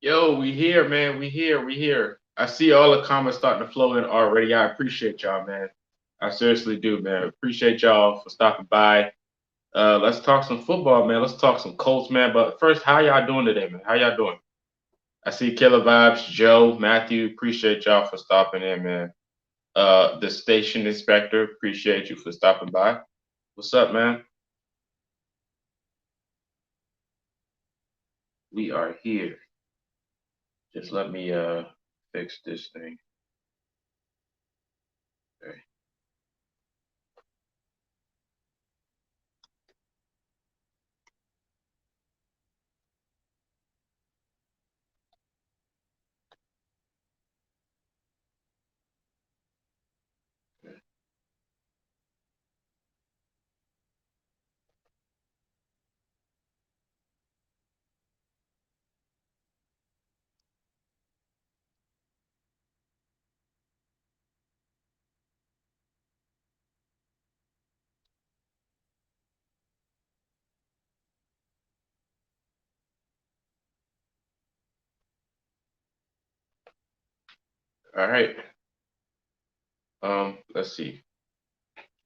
Yo, we here, man. We here. I see all the comments starting to flow in already. I appreciate y'all, man. I seriously do, man. Appreciate y'all for stopping by. Let's talk some football, man. Let's talk some Colts, man. But first, how y'all doing today, man? How y'all doing? I see Killer Vibes, Joe, Matthew. Appreciate y'all for stopping in, man. The station inspector. Appreciate you for stopping by. What's up, man? We are here. Just let me fix this thing. Okay. All right. Let's see.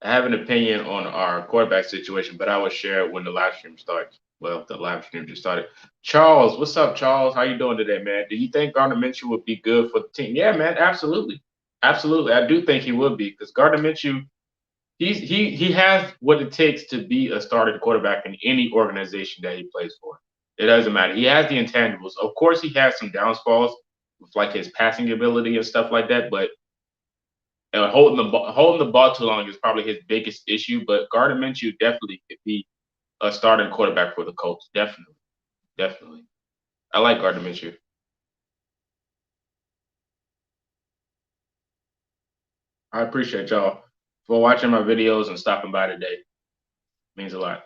I have an opinion on our quarterback situation, but I will share it when the live stream starts. Well, the live stream just started. Charles, what's up, Charles? How you doing today, man? Do you think Gardner Minshew would be good for the team? Yeah, man, absolutely, absolutely. I do think he would be because Gardner Minshew, he has what it takes to be a starting quarterback in any organization that he plays for. It doesn't matter. He has the intangibles. Of course, he has some downfalls with like his passing ability and stuff like that, but holding the ball too long is probably his biggest issue. But Gardner Minshew definitely could be a starting quarterback for the Colts. Definitely, definitely. I like Gardner Minshew. I appreciate y'all for watching my videos and stopping by today. Means a lot.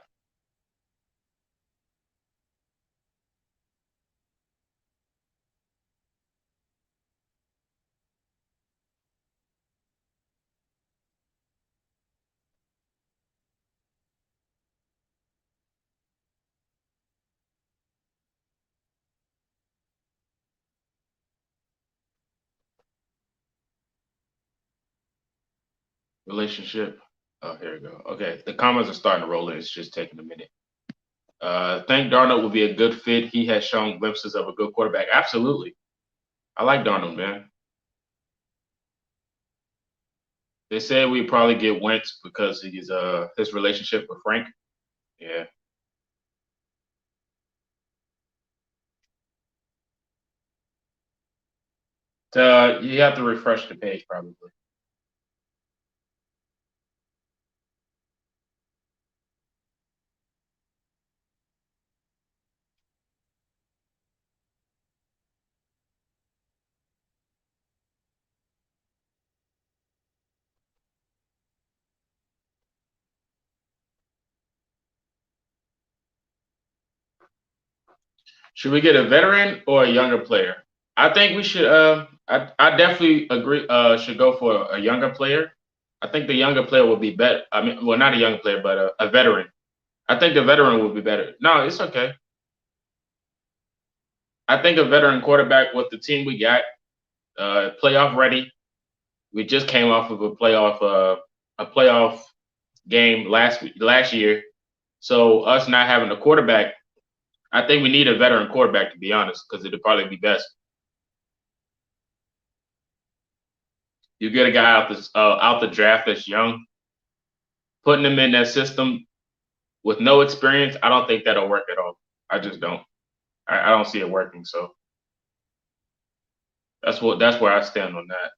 Relationship. Oh, here we go. Okay, the comments are starting to roll in. It's just taking a minute. Think Darnold will be a good fit. He has shown glimpses of a good quarterback. Absolutely. I like Darnold, man. They said we probably get Wentz because he's his relationship with Frank. Yeah. You have to refresh the page probably. Should we get a veteran or a younger player? I think we should. I definitely agree. Should go for a younger player. I think the younger player will be better. I mean, well, not a younger player, but a veteran. I think the veteran will be better. No, it's okay. I think a veteran quarterback with the team we got, playoff ready. We just came off of a playoff game last year. So us not having a quarterback, I think we need a veteran quarterback to be honest, because it'd probably be best. You get a guy out the draft that's young, putting him in that system with no experience. I don't think that'll work at all. I just don't. I don't see it working. So that's where I stand on that.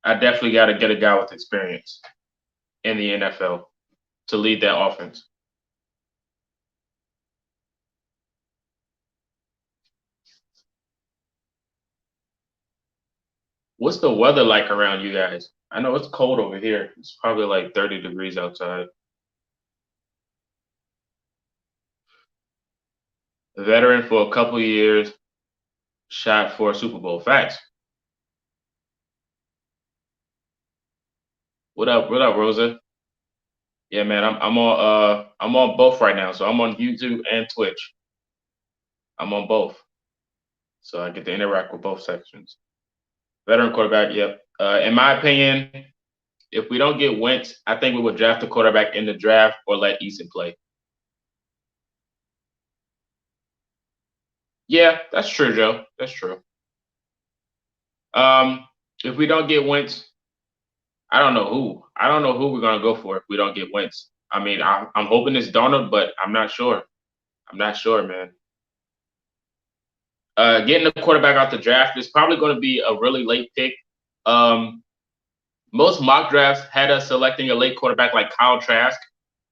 I definitely got to get a guy with experience in the NFL to lead that offense. What's the weather like around you guys? I know it's cold over here. It's probably like 30 degrees outside. A veteran for a couple years, shot for a Super Bowl. Facts. What up? What up, Rosa? Yeah, man. I'm on both right now. So I'm on YouTube and Twitch. I'm on both. So I get to interact with both sections. Veteran quarterback, yep. In my opinion, if we don't get Wentz, I think we would draft a quarterback in the draft or let Eason play. Yeah, that's true, Joe. That's true. Um, if we don't get Wentz, I don't know who. I don't know who we're gonna go for if we don't get Wentz. I mean, I'm hoping it's Donald, but I'm not sure. I'm not sure, man. Getting a quarterback out the draft is probably going to be a really late pick. Um, most mock drafts had us selecting a late quarterback like Kyle Trask.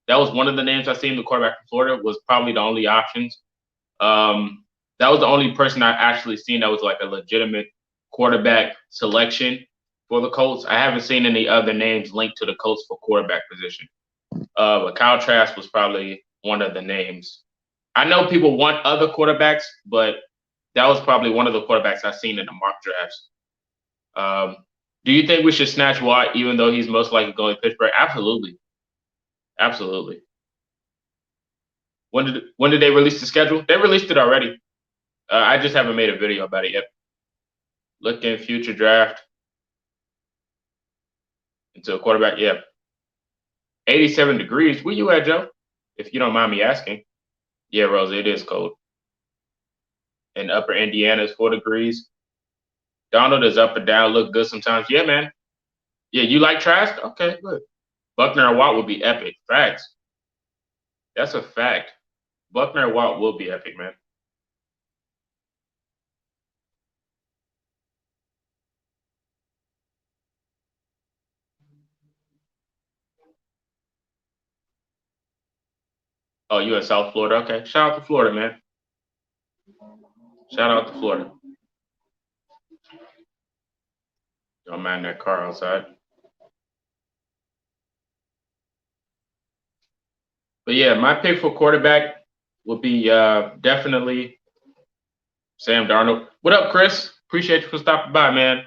That was one of the names I seen. The quarterback from Florida was probably the only options. Um, that was the only person I actually seen that was like a legitimate quarterback selection for the Colts. I haven't seen any other names linked to the Colts for quarterback position. But Kyle Trask was probably one of the names. I know people want other quarterbacks, but that was probably one of the quarterbacks I've seen in the mock drafts. Do you think we should snatch Watt even though he's most likely going to Pittsburgh? Absolutely. Absolutely. When did they release the schedule? They released it already. I just haven't made a video about it yet. Looking future draft into a quarterback. Yeah. 87 degrees. Where you at, Joe? If you don't mind me asking. Yeah, Rose, it is cold. In upper Indiana is 4 degrees. Donald is up and down, look good sometimes. Yeah, man. Yeah, you like Trask? Okay, good. Buckner and Watt will be epic. Facts. That's a fact. Buckner and Watt will be epic, man. Oh, you in South Florida? Okay. Shout out to Florida, man. Shout out to Florida. Don't mind that car outside. But yeah, my pick for quarterback would be definitely Sam Darnold. What up, Chris? Appreciate you for stopping by, man.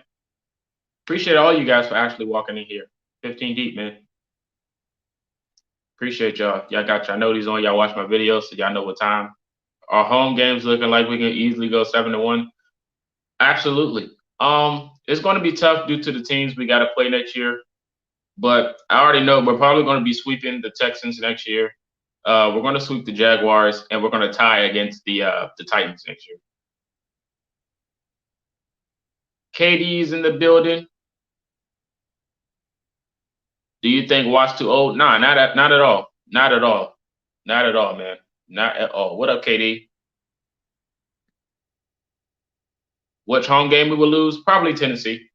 Appreciate all you guys for actually walking in here. 15 deep, man. Appreciate y'all. Y'all got y'all noties on. Y'all watch my videos, so y'all know what time. Our home games looking like we can easily go 7-1. Absolutely. It's going to be tough due to the teams we got to play next year. But I already know we're probably going to be sweeping the Texans next year. We're going to sweep the Jaguars, and we're going to tie against the Titans next year. KD's in the building. Do you think Watt's too old? Nah, not at all. Not at all. Not at all, man. Not at all. What up, KD? Which home game we will lose? Probably Tennessee.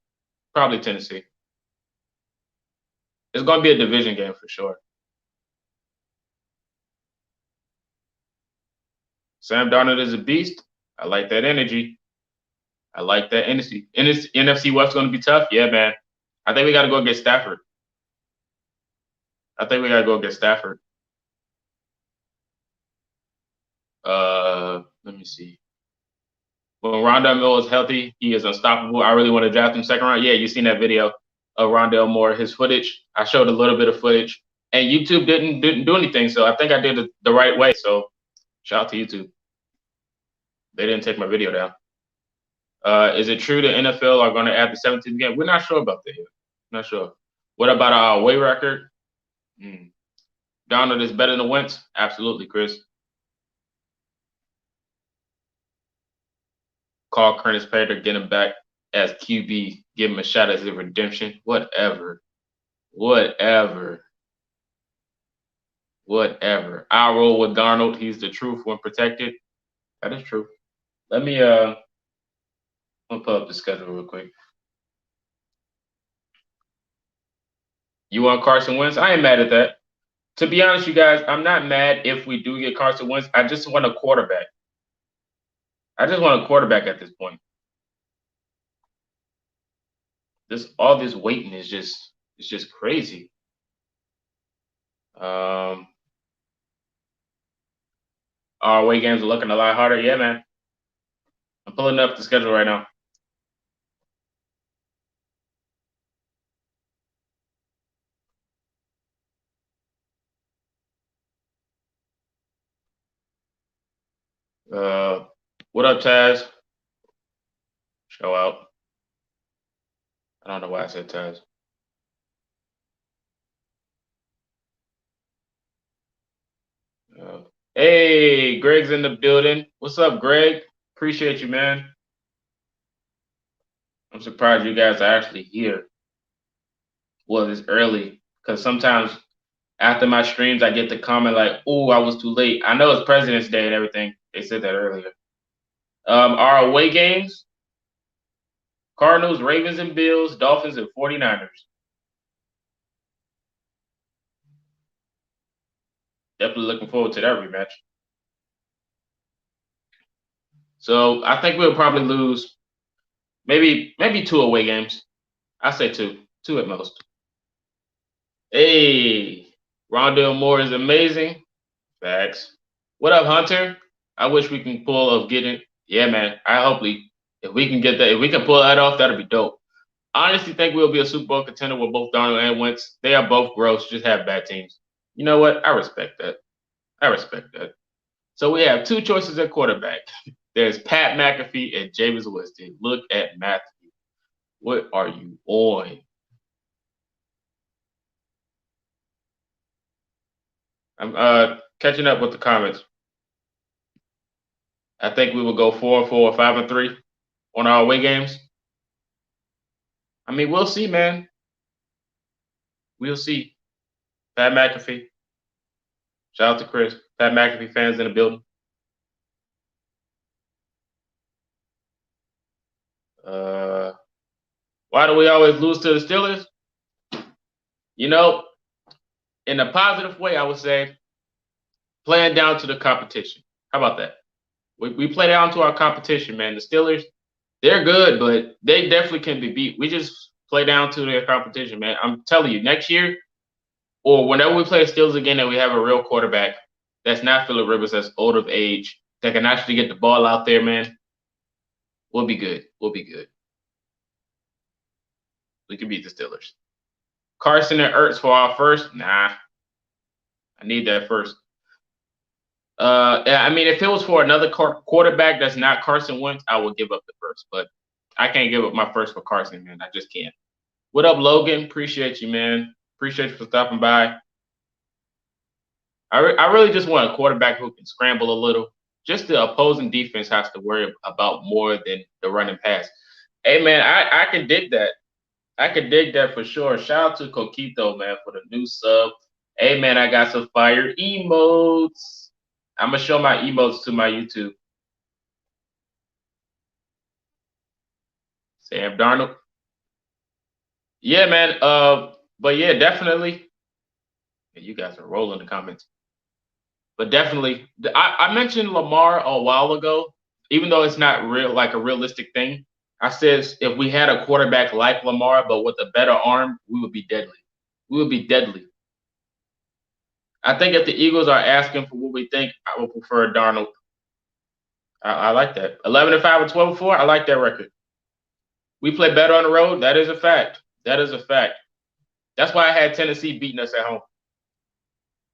Probably Tennessee. It's going to be a division game for sure. Sam Darnold is a beast. I like that energy. I like that energy. NFC West going to be tough. Yeah, man. I think we got to go get Stafford. I think we got to go get Stafford. Let me see. When Rondell Moore is healthy, he is unstoppable. I really want to draft him second round. Yeah, you seen that video of Rondell Moore, his footage. I showed a little bit of footage, and YouTube didn't do anything. So I think I did it the right way. So shout out to YouTube. They didn't take my video down. Is it true the NFL are going to add the 17th game? We're not sure about that yet. Not sure. What about our away record? Donald is better than Wentz? Absolutely, Chris. Call Curtis Pater, get him back as QB, give him a shot as a redemption. Whatever. Whatever. Whatever. I roll with Darnold. He's the truth when protected. That is true. Let me I'll pull up the schedule real quick. You want Carson Wentz? I ain't mad at that. To be honest, you guys, I'm not mad if we do get Carson Wentz. I just want a quarterback. I just want a quarterback at this point. All this waiting is just crazy. Our away games are looking a lot harder. Yeah, man. I'm pulling up the schedule right now. What up, Taz? Show out. I don't know why I said Taz. Uh, hey, Greg's in the building. What's up, Greg? Appreciate you, man. I'm surprised you guys are actually here. Well, it's early because sometimes after my streams, I get the comment like, "Oh, I was too late." I know it's President's Day and everything. They said that earlier. Our away games: Cardinals, Ravens, and Bills, Dolphins, and 49ers. Definitely looking forward to that rematch. So I think we'll probably lose maybe two away games. I say two at most. Hey, Rondell Moore is amazing. Facts. What up, Hunter? I wish we can pull of getting. Yeah, man. I hope if we can get that, if we can pull that off, that'll be dope. Honestly, think we'll be a Super Bowl contender with both Darnold and Wentz. They are both gross, just have bad teams. You know what? I respect that. I respect that. So we have two choices at quarterback. There's Pat McAfee and Jameis Winston. Look at Matthew. What are you on? I'm catching up with the comments. I think we will go 4-4, 5-3 on our away games. I mean, we'll see, man. We'll see. Pat McAfee. Shout out to Chris. Pat McAfee fans in the building. Why do we always lose to the Steelers? You know, in a positive way, I would say playing down to the competition. How about that? We play down to our competition, man. The Steelers, they're good, but they definitely can be beat. We just play down to their competition, man. I'm telling you, next year or whenever we play the Steelers again and we have a real quarterback that's not Philip Rivers, that's old of age, that can actually get the ball out there, man, we'll be good. We'll be good. We can beat the Steelers. Carson and Ertz for our first? Nah. I need that first. I mean, if it was for another quarterback that's not Carson Wentz, I would give up the first. But I can't give up my first for Carson, man. I just can't. What up, Logan? Appreciate you, man. Appreciate you for stopping by. I really just want a quarterback who can scramble a little. Just the opposing defense has to worry about more than the running pass. Hey, man, I can dig that. I can dig that for sure. Shout out to Coquito, man, for the new sub. Hey, man, I got some fire emotes. I'm going to show my emotes to my YouTube. Sam Darnold. Yeah, man. But yeah, definitely. You guys are rolling the comments. But definitely, I mentioned Lamar a while ago, even though it's not real, like a realistic thing. I said if we had a quarterback like Lamar, but with a better arm, we would be deadly. We would be deadly. I think if the Eagles are asking for what we think, I would prefer Darnold. I like that. 11-5 and 12-4. I like that record. We play better on the road. That is a fact. That is a fact. That's why I had Tennessee beating us at home.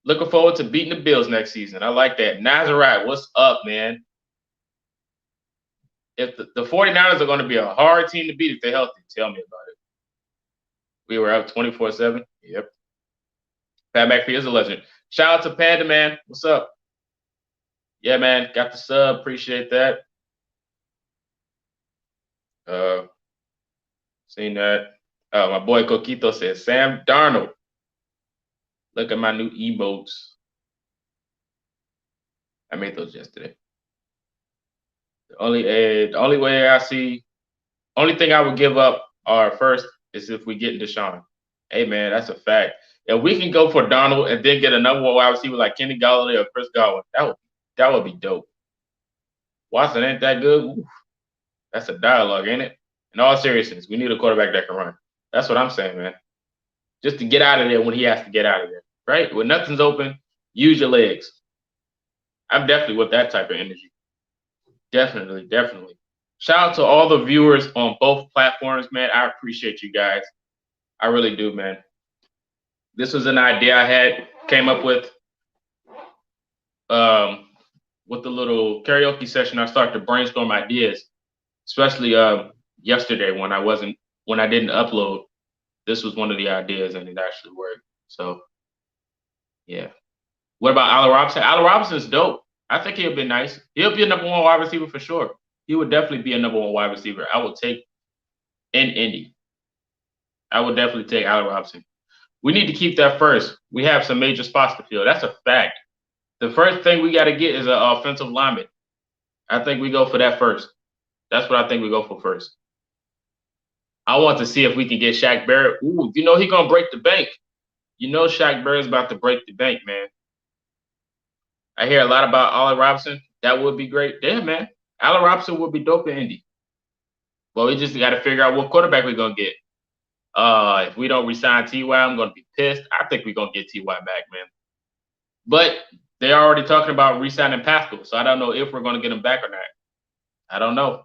Looking forward to beating the Bills next season. I like that. Nazarite, what's up, man? If the 49ers are going to be a hard team to beat if they're healthy, tell me about it. We were up 24-7. Yep. Pat McAfee is a legend. Shout out to Panda, man. What's up? Yeah, man. Got the sub. Appreciate that. Seen that. My boy Coquito says, Sam Darnold. Look at my new emotes. I made those yesterday. The only way I see, only thing I would give up our first is if we get Deshaun. Hey, man, that's a fact. If we can go for Donald and then get another wide receiver like Kenny Galladay or Chris Godwin, that would be dope. Watson ain't that good. Ooh, that's a dialogue, ain't it? In all seriousness, we need a quarterback that can run. That's what I'm saying, man. Just to get out of there when he has to get out of there, right? When nothing's open, use your legs. I'm definitely with that type of energy. Definitely, definitely. Shout out to all the viewers on both platforms, man. I appreciate you guys. I really do, man. This was an idea I came up with the little karaoke session. I started to brainstorm ideas, especially yesterday when I didn't upload. This was one of the ideas, and it actually worked. So yeah. What about Allen Robinson? Allen Robinson's dope. I think he'll be nice. He'll be a number one wide receiver for sure. He would definitely be a number one wide receiver. I would take in Indy. I would definitely take Allen Robinson. We need to keep that first. We have some major spots to fill. That's a fact. The first thing we got to get is an offensive lineman. I think we go for that first. That's what I think we go for first. I want to see if we can get Shaq Barrett. Ooh, you know he's gonna break the bank. You know Shaq Barrett's about to break the bank, man. I hear a lot about Allen Robinson. That would be great. Yeah, man. Allen Robinson would be dope in Indy. Well, we just got to figure out what quarterback we're gonna get. If we don't resign Ty, I'm gonna be pissed. I think we're gonna get Ty back, man. But they're already talking about re-signing Pascal, so I don't know if we're gonna get him back or not. I don't know.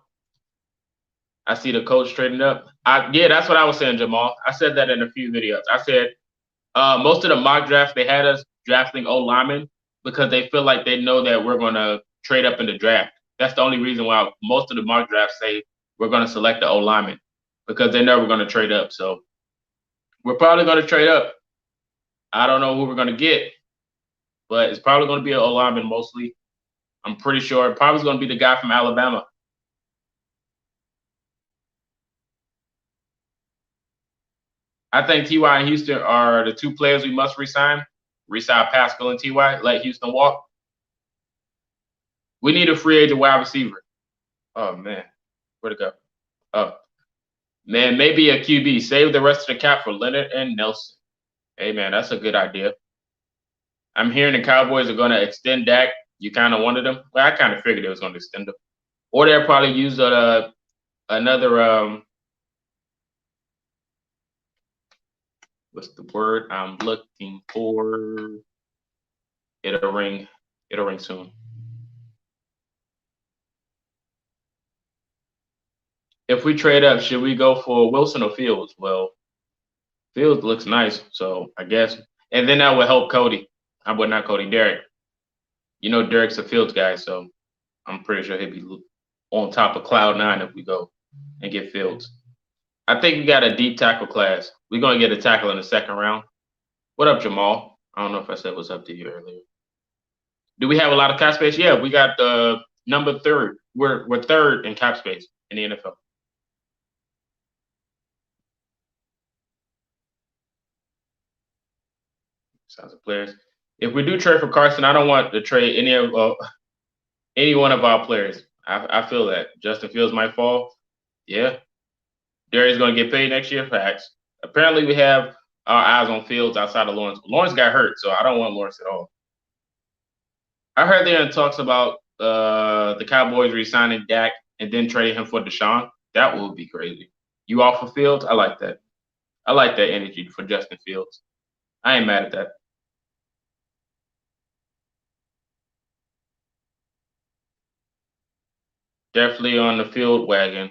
I see the coach trading up. Yeah, that's what I was saying, Jamal. I said that in a few videos. I said most of the mock drafts they had us drafting O linemen because they feel like they know that we're gonna trade up in the draft. That's the only reason why most of the mock drafts say we're gonna select the O lineman because they know we're gonna trade up. So we're probably gonna trade up. I don't know who we're gonna get, but it's probably gonna be an O lineman mostly. I'm pretty sure probably gonna be the guy from Alabama. I think Ty and Houston are the two players we must resign. Resign Pascal and Ty. Let Houston walk. We need a free agent wide receiver. Oh man, where'd it go? Oh man, maybe a QB. Save the rest of the cap for Leonard and Nelson. Hey man, that's a good idea. I'm hearing the Cowboys are going to extend Dak. You kind of wanted them. Well, I kind of figured it was going to extend them, or they'll probably use another. What's the word I'm looking for? It'll ring. It'll ring soon. If we trade up, should we go for Wilson or Fields? Well, Fields looks nice, so I guess. And then that would help Cody. I would not Cody, Derek. You know Derek's a Fields guy, so I'm pretty sure he'd be on top of cloud nine if we go and get Fields. I think we got a deep tackle class. We're gonna get a tackle in the second round. What up, Jamal? I don't know if I said what's up to you earlier. Do we have a lot of cap space? Yeah, we got the number third. We're third in cap space in the NFL. Sounds of players. If we do trade for Carson, I don't want to trade any one of our players. I feel that Justin Fields might fall. Yeah, Darius going to get paid next year. Facts. Apparently, we have our eyes on Fields outside of Lawrence. Lawrence got hurt, so I don't want Lawrence at all. I heard there in talks about the Cowboys re-signing Dak and then trading him for Deshaun. That would be crazy. You off for Fields? I like that. I like that energy for Justin Fields. I ain't mad at that. Definitely on the field wagon.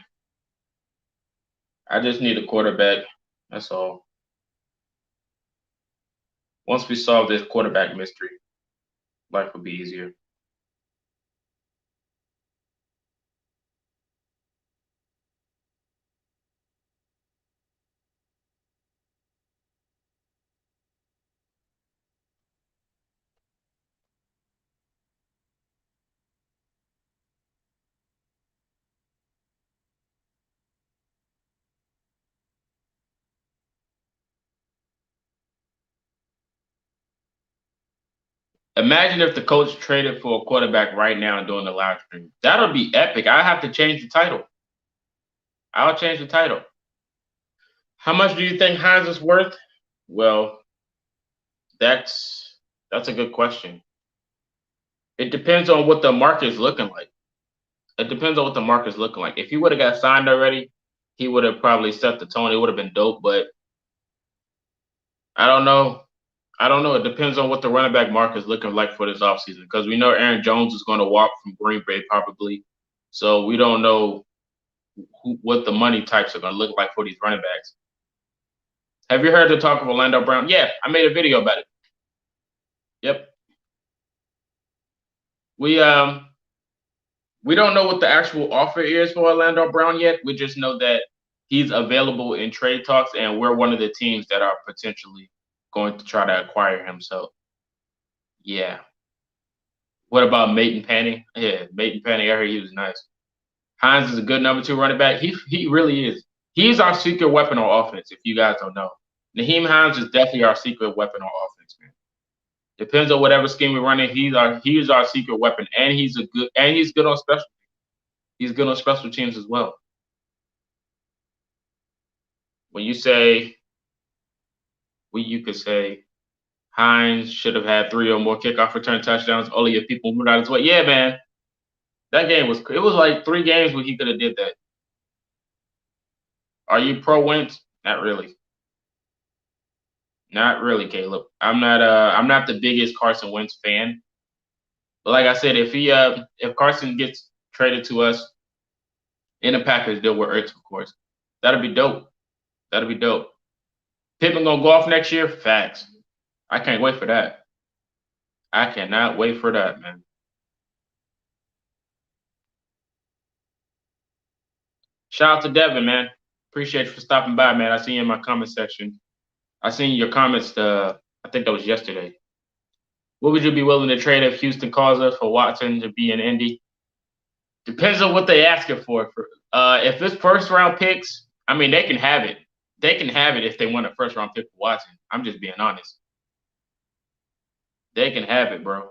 I just need a quarterback. That's all. Once we solve this quarterback mystery, life will be easier. Imagine if the coach traded for a quarterback right now and doing the live stream. That'll be epic. I have to change the title. I'll change the title. How much do you think Hines is worth? Well, that's a good question. It depends on what the market is looking like. It depends on what the market is looking like. If he would have got signed already, he would have probably set the tone. It would have been dope, but I don't know. I don't know. It depends on what the running back market is looking like for this offseason because we know Aaron Jones is going to walk from Green Bay probably. So we don't know what the money types are going to look like for these running backs. Have you heard the talk of Orlando Brown? Yeah, I made a video about it. Yep. We We don't know what the actual offer is for Orlando Brown yet. We just know that he's available in trade talks, and we're one of the teams that are potentially going to try to acquire him. So, yeah. What about Maton Penny? Yeah, Maton Penny. I heard he was nice. Hines is a good number 2 running back. He really is. He's our secret weapon on offense. If you guys don't know, Naheem Hines is definitely our secret weapon on offense, man. Depends on whatever scheme we're running. He's our secret weapon, and he's good on special. He's good on special teams as well. When you say, you could say Hines should have had 3 or more kickoff return touchdowns. Only if people moved out of his way. Yeah, man. That game was like 3 games where he could have did that. Are you pro Wentz? Not really. Not really, Caleb. I'm not the biggest Carson Wentz fan. But like I said, if Carson gets traded to us in a Packers deal with Ertz, of course, that'd be dope. That'd be dope. Pittman gonna go off next year? Facts. I can't wait for that. I cannot wait for that, man. Shout out to Devin, man. Appreciate you for stopping by, man. I see you in my comment section. I seen your comments. I think that was yesterday. What would you be willing to trade if Houston calls us for Watson to be in Indy? Depends on what they ask it for. If it's first round picks, I mean they can have it. They can have it if they want a first round pick for Watson. I'm just being honest. They can have it, bro.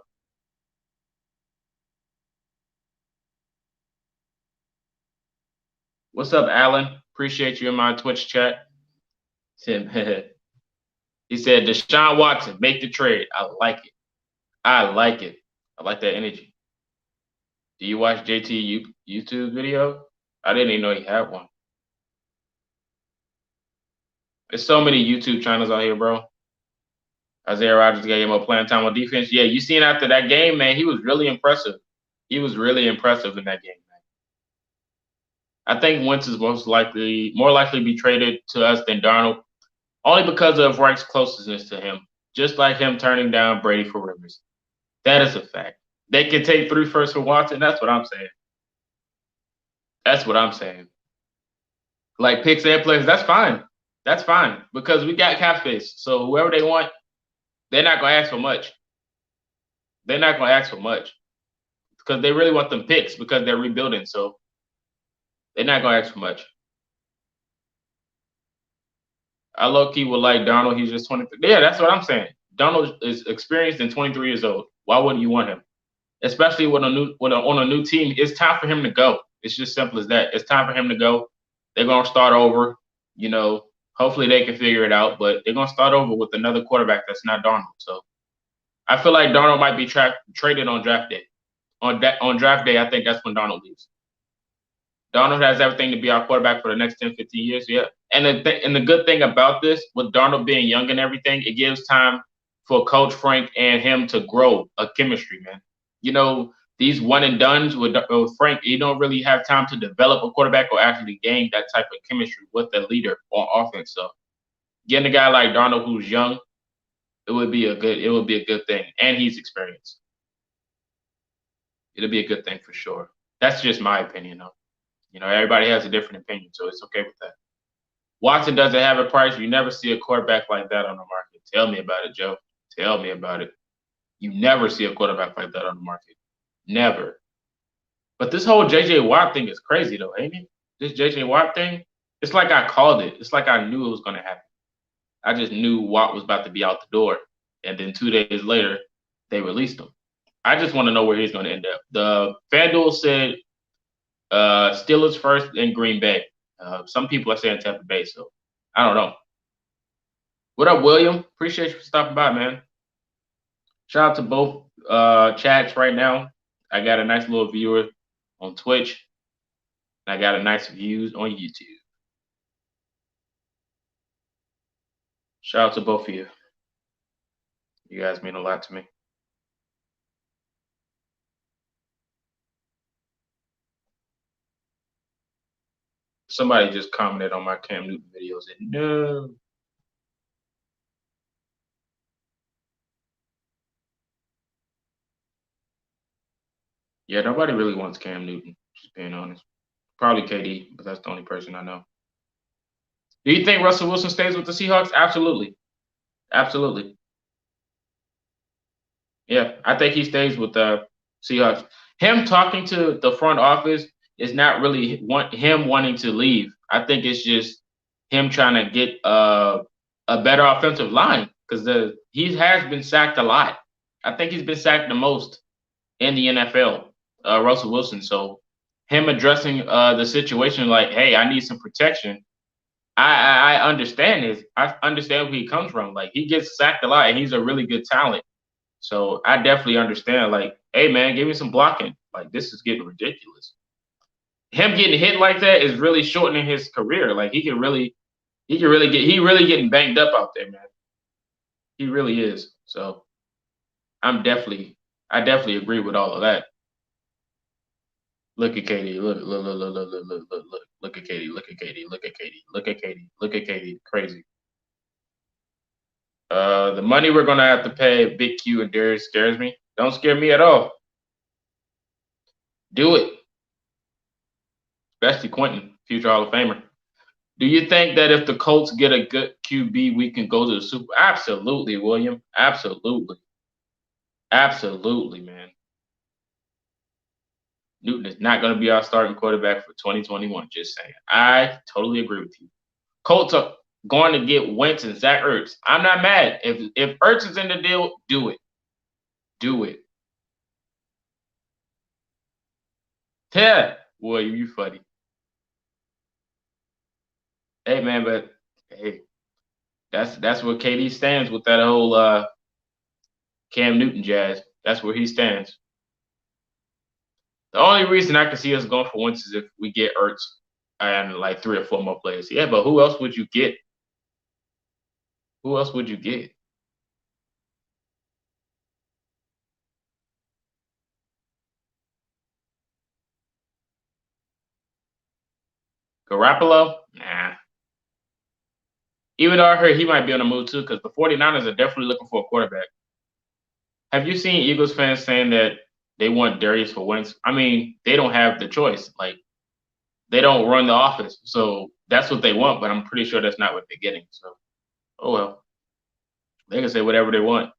What's up, Alan? Appreciate you in my Twitch chat. Tim, he said Deshaun Watson, make the trade. I like it. I like it. I like that energy. Do you watch JT YouTube video? I didn't even know he had one. There's so many YouTube channels out here, bro. Isaiah Rodgers gave him a playing time on defense. Yeah, you seen after that game, man, he was really impressive. He was really impressive in that game, man. I think Wentz is more likely to be traded to us than Darnold, only because of Reich's closeness to him. Just like him turning down Brady for Rivers. That is a fact. They can take 3 firsts for Watson. That's what I'm saying. That's what I'm saying. Like picks and players, that's fine. That's fine because we got cap space. So whoever they want, they're not gonna ask for much. They're not gonna ask for much because they really want them picks because they're rebuilding. So they're not gonna ask for much. I low key would like Donald. He's just 23. Yeah, that's what I'm saying. Donald is experienced and 23 years old. Why wouldn't you want him? Especially on a new team. It's time for him to go. It's just simple as that. It's time for him to go. They're gonna start over. You know, hopefully they can figure it out. But they're gonna start over with another quarterback that's not Donald. So I feel like Donald might be traded on draft day. On draft day, I think that's when Donald leaves. Donald has everything to be our quarterback for the next 10, 15 years. Yeah. And the good thing about this, with Darnold being young and everything, it gives time for Coach Frank and him to grow a chemistry, man. You know, these one and dones with Frank, you don't really have time to develop a quarterback or actually gain that type of chemistry with the leader on offense. So getting a guy like Darnold who's young, it would be a good thing. And he's experienced. It'll be a good thing for sure. That's just my opinion, though. You know, everybody has a different opinion, so it's okay with that. Watson doesn't have a price. You never see a quarterback like that on the market. Tell me about it, Joe. Tell me about it. You never see a quarterback like that on the market. Never. But this whole JJ Watt thing is crazy, though, ain't it? This JJ Watt thing, it's like I called it. It's like I knew it was going to happen. I just knew Watt was about to be out the door. And then 2 days later, they released him. I just want to know where he's going to end up. The FanDuel said Steelers first in Green Bay. Some people are saying Tampa Bay, so I don't know. What up, William? Appreciate you for stopping by, man. Shout out to both chats right now. I got a nice little viewer on Twitch. And I got a nice views on YouTube. Shout out to both of you. You guys mean a lot to me. Somebody just commented on my Cam Newton videos and no. Yeah, nobody really wants Cam Newton, just being honest. Probably KD, but that's the only person I know. Do you think Russell Wilson stays with the Seahawks? Absolutely. Absolutely. Yeah, I think he stays with the Seahawks. Him talking to the front office is not really him wanting to leave. I think it's just him trying to get a better offensive line because he has been sacked a lot. I think he's been sacked the most in the NFL, Russell Wilson. So him addressing the situation like, hey, I need some protection. I understand this. I understand where he comes from. Like he gets sacked a lot, and he's a really good talent. So I definitely understand. Like, hey man, give me some blocking. Like this is getting ridiculous. Him getting hit like that is really shortening his career. Like he really getting banged up out there, man. He really is. So I definitely agree with all of that. Look at Katie. Look at Katie. Look at Katie. Look at Katie. Look at Katie. Look at Katie. Crazy. The money we're gonna have to pay Big Q and Darius scares me. Don't scare me at all. Do it, especially Quentin, future Hall of Famer. Do you think that if the Colts get a good QB, we can go to the Super? Absolutely, William. Absolutely, absolutely, man. Newton is not going to be our starting quarterback for 2021. Just saying. I totally agree with you. Colts are going to get Wentz and Zach Ertz. I'm not mad. If Ertz is in the deal, do it. Do it. Yeah, William, you funny. Hey man, but hey, that's where KD stands with that whole Cam Newton jazz. That's where he stands. The only reason I can see us going for Wentz is if we get Ertz and like 3 or 4 more players. Yeah, but who else would you get? Who else would you get? Garoppolo? Nah. Even though I heard he might be on the move too, because the 49ers are definitely looking for a quarterback. Have you seen Eagles fans saying that they want Darius for Wentz? I mean, they don't have the choice. Like they don't run the office, so that's what they want. But I'm pretty sure that's not what they're getting. So, oh well, they can say whatever they want.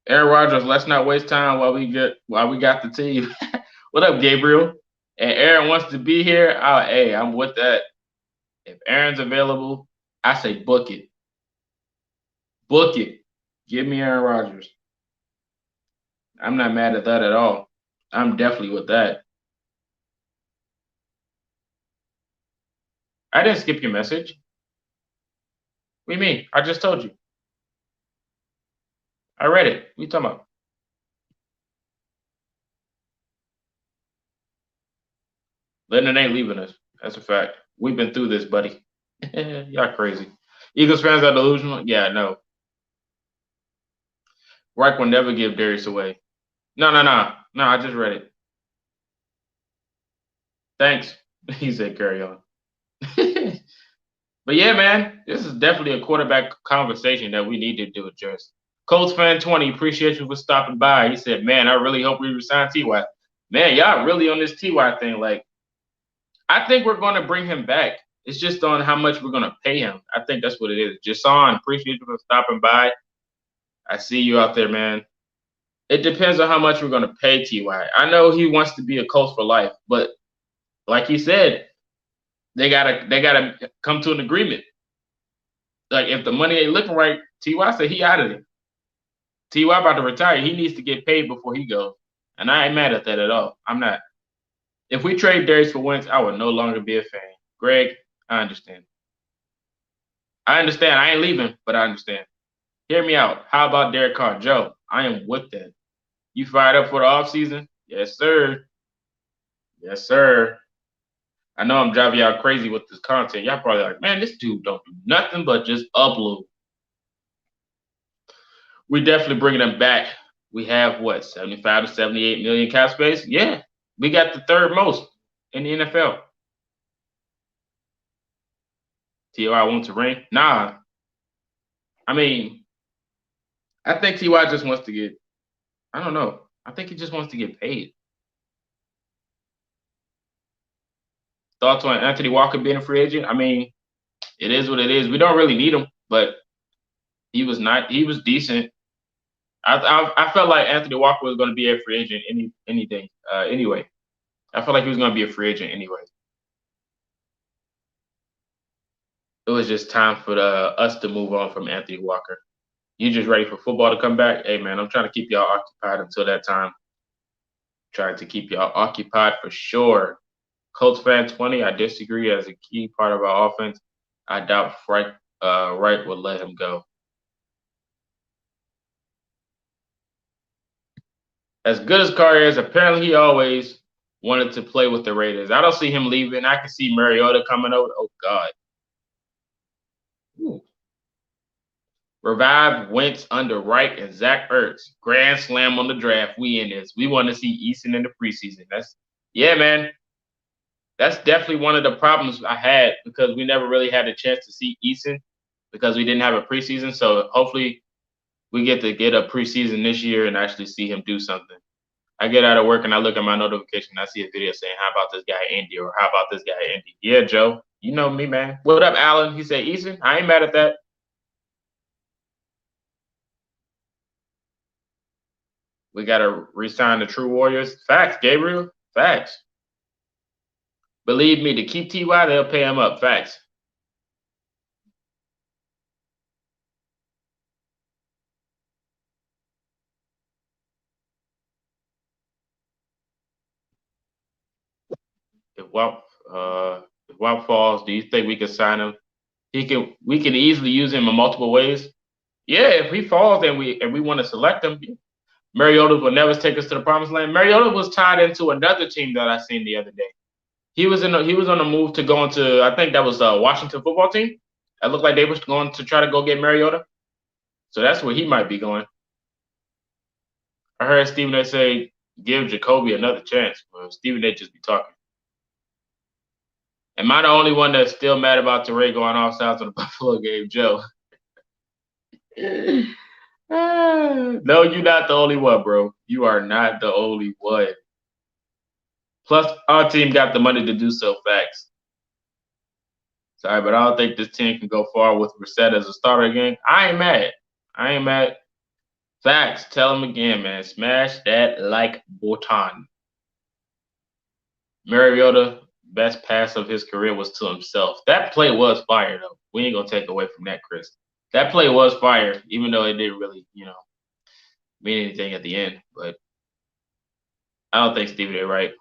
Aaron Rodgers, let's not waste time while we got the team. What up, Gabriel? And Aaron wants to be here. Hey, I'm with that. If Aaron's available, I say book it. Book it. Give me Aaron Rodgers. I'm not mad at that at all. I'm definitely with that. I didn't skip your message. What do you mean? I just told you. I read it. What are you talking about? Lennon ain't leaving us. That's a fact. We've been through this, buddy. Y'all crazy. Eagles fans are delusional. Yeah, no. Reich will never give Darius away. No, no, no. No, I just read it. Thanks. He said carry on. But yeah, man, this is definitely a quarterback conversation that we need to do address. Colts fan 20, appreciate you for stopping by. He said, man, I really hope we resign Ty. Man, y'all really on this Ty thing. Like, I think we're going to bring him back. It's just on how much we're going to pay him. I think that's what it is. Jason, appreciate you for stopping by. I see you out there, man. It depends on how much we're going to pay Ty. I know he wants to be a Colts for life, but like he said, they gotta come to an agreement. Like if the money ain't looking right, Ty said he out of there. Ty about to retire. He needs to get paid before he goes, and I ain't mad at that at all. I'm not. If we trade Darius for Wentz, I would no longer be a fan. Greg, I understand. I understand. I ain't leaving, but I understand. Hear me out. How about Derek Carr? Joe, I am with that. You fired up for the offseason? Yes, sir. Yes, sir. I know I'm driving y'all crazy with this content. Y'all probably like, man, this dude don't do nothing but just upload. We definitely bringing them back. We have what 75 to 78 million cap space. Yeah, we got the third most in the NFL. Ty wants to ring? Nah. I mean, I think Ty just wants to get. I don't know. I think he just wants to get paid. Thoughts on Anthony Walker being a free agent? I mean, it is what it is. We don't really need him, but he was not. He was decent. I felt like Anthony Walker was going to be a free agent anything anyway. I felt like he was going to be a free agent anyway. It was just time for us to move on from Anthony Walker. You just ready for football to come back? Hey man, I'm trying to keep y'all occupied until that time. Trying to keep y'all occupied for sure. Colts fan 20, I disagree as a key part of our offense. I doubt Wright will let him go. As good as Carr is, apparently he always wanted to play with the Raiders. I don't see him leaving. I can see Mariota coming over. Oh God. Ooh. Revive Wentz under Wright and Zach Ertz. Grand slam on the draft. We in this. We want to see Eason in the preseason. Yeah, man. That's definitely one of the problems I had because we never really had a chance to see Eason because we didn't have a preseason. So hopefully we get to get a preseason this year and actually see him do something. I get out of work and I look at my notification. And I see a video saying, "How about this guy Andy?" or "How about this guy Andy?" Yeah, Joe, you know me, man. What up, Alan? He said, "Eason, I ain't mad at that." We gotta resign the True Warriors. Facts, Gabriel. Facts. Believe me, to keep Ty, they'll pay him up. Facts. If Walt, if Walt falls, do you think we can sign him? We can easily use him in multiple ways. Yeah, if he falls and we want to select him, Mariota will never take us to the promised land. Mariota was tied into another team that I seen the other day. He was on a move to go into, I think that was the Washington football team. It looked like they was going to try to go get Mariota. So that's where he might be going. I heard Stephen A say give Jacoby another chance. Well, Stephen A just be talking. Am I the only one that's still mad about Teray going off south on the Buffalo game, Joe? No, you're not the only one, bro. You are not the only one. Plus, our team got the money to do so. Facts. Sorry, but I don't think this team can go far with Brissett as a starter again. I ain't mad. I ain't mad. Facts. Tell him again, man. Smash that like button. Mariota, best pass of his career was to himself. That play was fire, though. We ain't gonna take away from that, Chris. That play was fire, even though it didn't really, mean anything at the end. But I don't think Stephen A. Wright,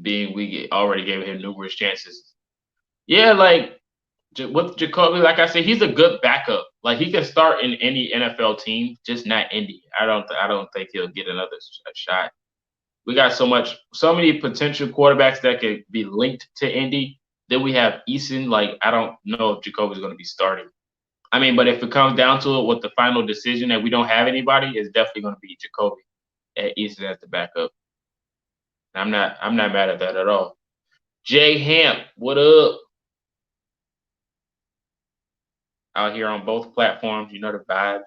being we already gave him numerous chances. Yeah, like with Jacoby, like I said, he's a good backup. Like he can start in any NFL team, just not Indy. I don't think he'll get another shot. We got so many potential quarterbacks that could be linked to Indy. Then we have Eason. Like I don't know if Jacoby's going to be starting. I mean, but if it comes down to it, with the final decision that we don't have anybody, it's definitely going to be Jacoby at Eason as the backup. I'm not mad at that at all. Jay Hamp, what up? Out here on both platforms, you know the vibes.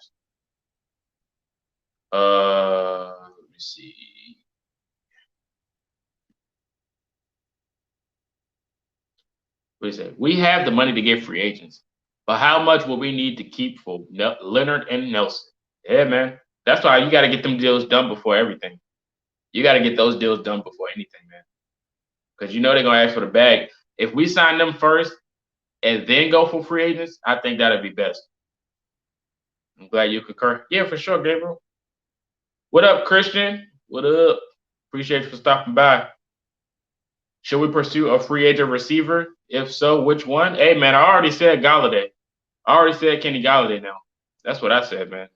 Let me see. What do you say? We have the money to get free agents, but how much will we need to keep for Leonard and Nelson? Yeah, man. That's why you got to get them deals done before everything. You got to get those deals done before anything, man. Because you know they're gonna ask for the bag. If we sign them first and then go for free agents, I think that'd be best. I'm glad you concur. Yeah, for sure, Gabriel. What up, Christian? What up? Appreciate you for stopping by. Should we pursue a free agent receiver? If so, which one? Hey, man, I already said Galladay. I already said Kenny Galladay now. That's what I said, man.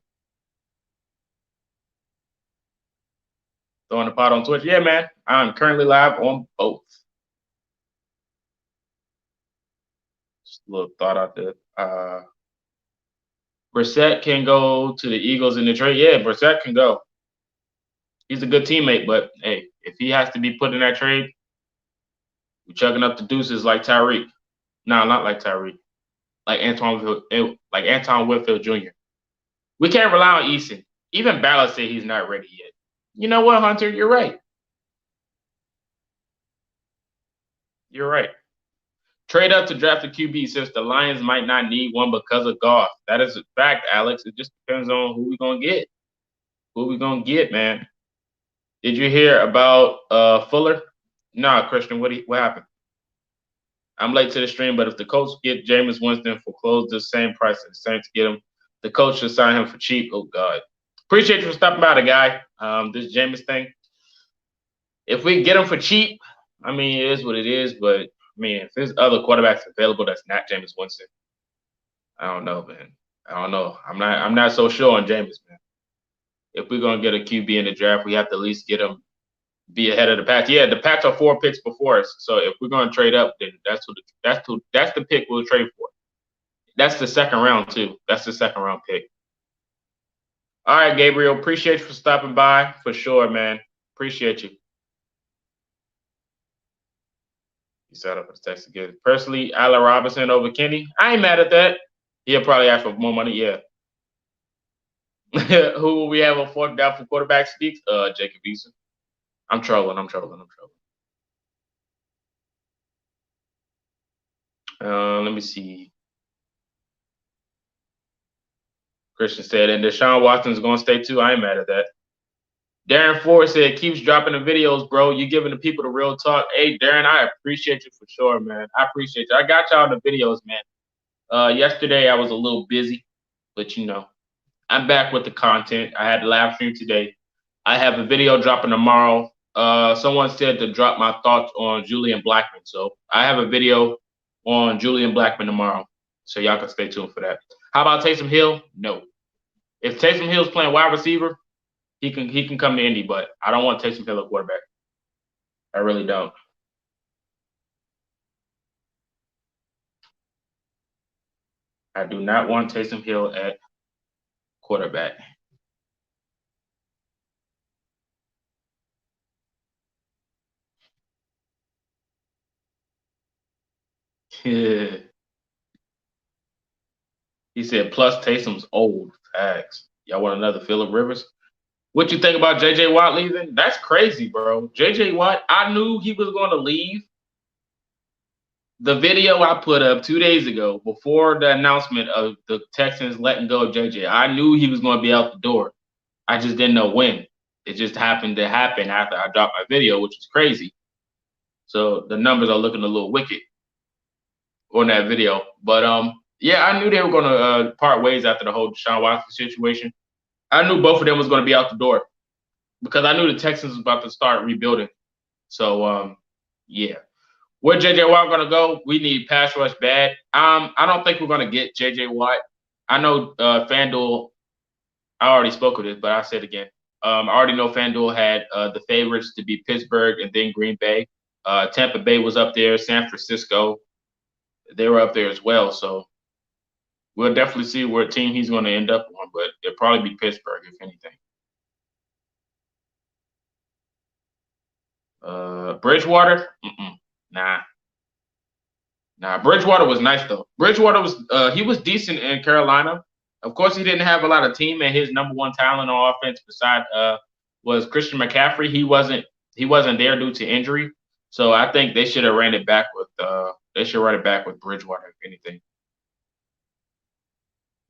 Throwing the pot on Twitch. Yeah, man. I'm currently live on both. Just a little thought out there. Brissett can go to the Eagles in the trade. Yeah, Brissett can go. He's a good teammate, but hey, if he has to be put in that trade, we're chugging up the deuces like Tyreek. No, not like Tyreek. Like Antoine Whitfield Jr. We can't rely on Eason. Even Ballard said he's not ready yet. You know what, Hunter? You're right. You're right. Trade up to draft a QB since the Lions might not need one because of Goff. That is a fact, Alex. It just depends on who we gonna get. Who we gonna get, man? Did you hear about Fuller? Nah, Christian. What happened? I'm late to the stream, but if the Colts get Jameis Winston for close the same price as the Saints get him, the coach should sign him for cheap. Oh God. Appreciate you for stopping by, the guy. This Jameis thing. If we get him for cheap, I mean it is what it is. But I mean, if there's other quarterbacks available that's not Jameis Winston, I don't know, man. I don't know. I'm not so sure on Jameis, man. If we're gonna get a QB in the draft, we have to at least get him be ahead of the Pats. Yeah, the Pats are 4 picks before us. So if we're gonna trade up, then that's the pick we'll trade for. That's the second round too. That's the second round pick. All right, Gabriel. Appreciate you for stopping by for sure, man. Appreciate you. You set up a text again. Personally, Allen Robinson over Kenny. I ain't mad at that. He'll probably ask for more money. Yeah. Who will we have on fourth down for quarterback speaks? Jacob Eason. I'm trolling. Let me see. Christian said, and Deshaun Watson's going to stay too. I ain't mad at that. Darren Ford said, keeps dropping the videos, bro. You giving the people the real talk. Hey, Darren, I appreciate you for sure, man. I appreciate you. I got y'all the videos, man. Yesterday I was a little busy, but I'm back with the content. I had the live stream today. I have a video dropping tomorrow. Someone said to drop my thoughts on Julian Blackmon. So I have a video on Julian Blackmon tomorrow. So y'all can stay tuned for that. How about Taysom Hill? No. If Taysom Hill's playing wide receiver, he can come to Indy, but I don't want Taysom Hill at quarterback. I really don't. I do not want Taysom Hill at quarterback. He said, plus Taysom's old. Facts. Y'all want another Phillip Rivers? What you think about J.J. Watt leaving? That's crazy, bro. J.J. Watt, I knew he was going to leave. The video I put up 2 days ago before the announcement of the Texans letting go of J.J., I knew he was going to be out the door. I just didn't know when. It just happened to happen after I dropped my video, which is crazy. So the numbers are looking a little wicked on that video. But yeah, I knew they were going to part ways after the whole Deshaun Watson situation. I knew both of them was going to be out the door because I knew the Texans was about to start rebuilding. So yeah. Where JJ Watt gonna go? We need pass rush bad. I don't think we're gonna get JJ Watt. I know FanDuel. I already spoke of this, but I'll say it again. I already know FanDuel had the favorites to be Pittsburgh and then Green Bay. Tampa Bay was up there. San Francisco, they were up there as well. So we'll definitely see where team he's going to end up on, but it'll probably be Pittsburgh if anything. Bridgewater, nah. Bridgewater was nice though. Bridgewater was he was decent in Carolina. Of course, he didn't have a lot of team, and his number one talent on offense beside was Christian McCaffrey. He wasn't there due to injury. So I think they should have ran it back with Bridgewater, if anything.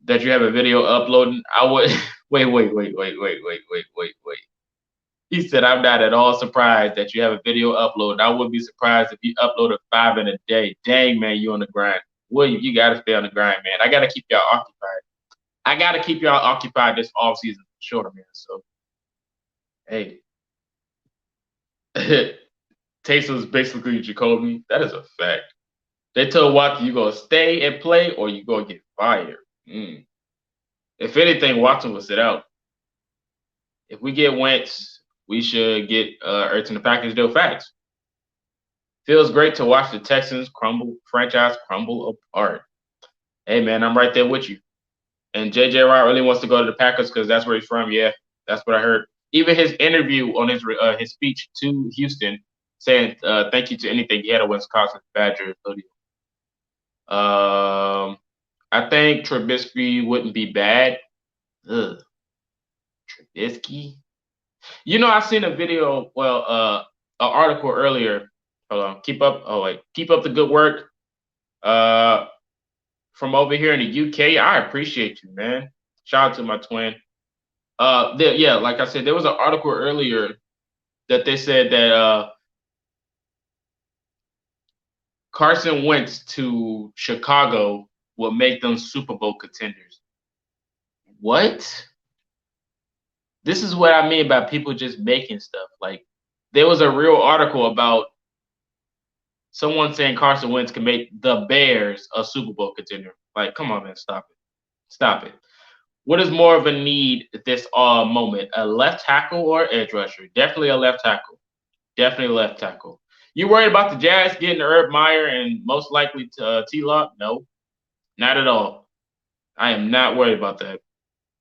That you have a video uploading. I would wait. He said, I'm not at all surprised that you have a video upload. I wouldn't be surprised if you uploaded 5 in a day. Dang, man, you on the grind. Well, you got to stay on the grind, man. I got to keep y'all occupied. I got to keep y'all occupied this off season for sure, man. So, hey. Taysom's basically Jacoby. That is a fact. They told Watson, you going to stay and play or you going to get fired. If anything, Watson will sit out. If we get Wentz, we should get Ertz in the package deal. Facts. Feels great to watch the Texans franchise crumble apart. Hey, man, I'm right there with you. And J.J. Watt really wants to go to the Packers because that's where he's from. Yeah, that's what I heard. Even his interview on his speech to Houston saying thank you to anything he had a Wisconsin Badgers hoodie. I think Trubisky wouldn't be bad. Trubisky? I seen a video, an article earlier. Hold on, keep up the good work. Uh, from over here in the UK, I appreciate you, man. Shout out to my twin. Yeah, like I said, there was an article earlier that they said that Carson Wentz to Chicago will make them Super Bowl contenders. What? This is what I mean by people just making stuff. Like, there was a real article about someone saying Carson Wentz can make the Bears a Super Bowl contender. Like, come on, man, stop it. Stop it. What is more of a need at this moment? A left tackle or edge rusher? Definitely a left tackle. Definitely left tackle. You worried about the Jazz getting Herb Meyer and most likely T-Lock? No, not at all. I am not worried about that.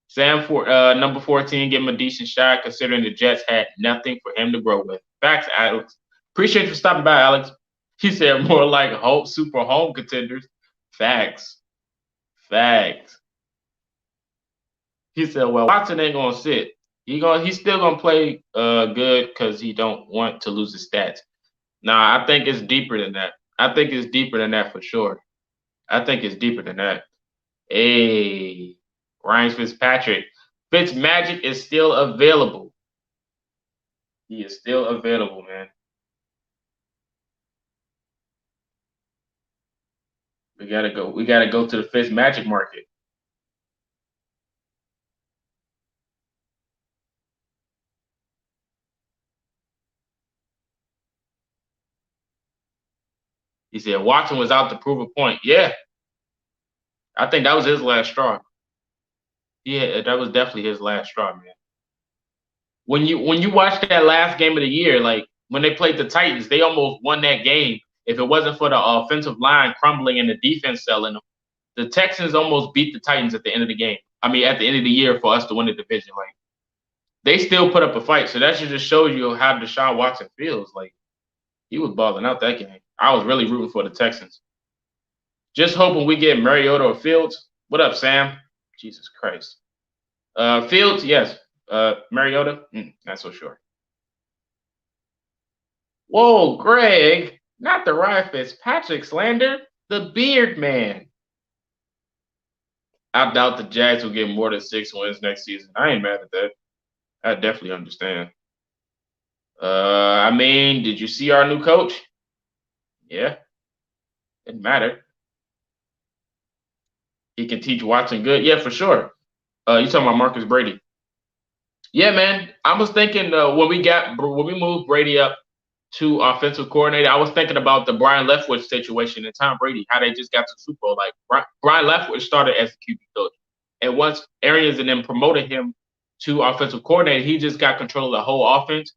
Sam for number 14, give him a decent shot considering the Jets had nothing for him to grow with. Facts, Alex. Appreciate you stopping by, Alex. He said more like hope super home contenders. Facts. Facts. He said, well, Watson ain't gonna sit. He's still gonna play good because he don't want to lose his stats. Nah, I think it's deeper than that. I think it's deeper than that for sure. I think it's deeper than that. Hey, Ryan Fitzpatrick. Fitzmagic is still available. He is still available, man. We gotta go. We gotta go to the Fitzmagic market. He said Watson was out to prove a point. Yeah, I think that was his last straw. Yeah, that was definitely his last straw, man. When you watch that last game of the year, like when they played the Titans, they almost won that game. If it wasn't for the offensive line crumbling and the defense selling them, the Texans almost beat the Titans at the end of the game. I mean, at the end of the year for us to win the division. Like they still put up a fight, so that should just show you how Deshaun Watson feels. Like he was balling out that game. I was really rooting for the Texans. Just hoping we get Mariota or Fields. What up, Sam? Jesus Christ. Fields, yes. Mariota, not so sure. Whoa, Greg, not the Ryan Fitzpatrick slander, the Beard Man. I doubt the Jags will get more than 6 wins next season. I ain't mad at that. I definitely understand. I mean, did you see our new coach? Yeah, it mattered. He can teach Watson good. Yeah, for sure. You talking about Marcus Brady? Yeah, man. I was thinking when we moved Brady up to offensive coordinator, I was thinking about the Brian Leftwich situation and Tom Brady, how they just got to Super Bowl. Like Brian Leftwich started as the QB coach, and once Arians and then promoted him to offensive coordinator, he just got control of the whole offense.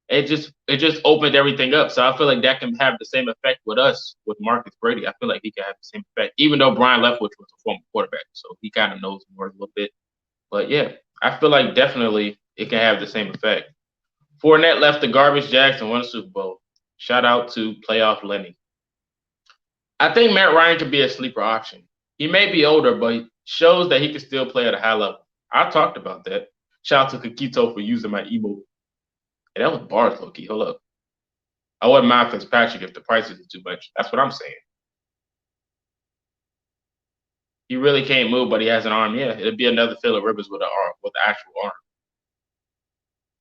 It just opened everything up. So I feel like that can have the same effect with us with Marcus Brady. I feel like he can have the same effect, even though Brian Leftwich was a former quarterback, so he kind of knows more a little bit. But yeah, I feel like definitely it can have the same effect. Fournette left the garbage Jackson won a Super Bowl. Shout out to playoff Lenny. I think Matt Ryan could be a sleeper option. He may be older, but he shows that he can still play at a high level. I talked about that. Shout out to Kakito for using my emote. Hey, that was bars, Loki. Hold up. I wouldn't mind Fitzpatrick if the price isn't too much. That's what I'm saying. He really can't move, but he has an arm. Yeah, it'd be another Phillip Rivers with an arm, with an actual arm.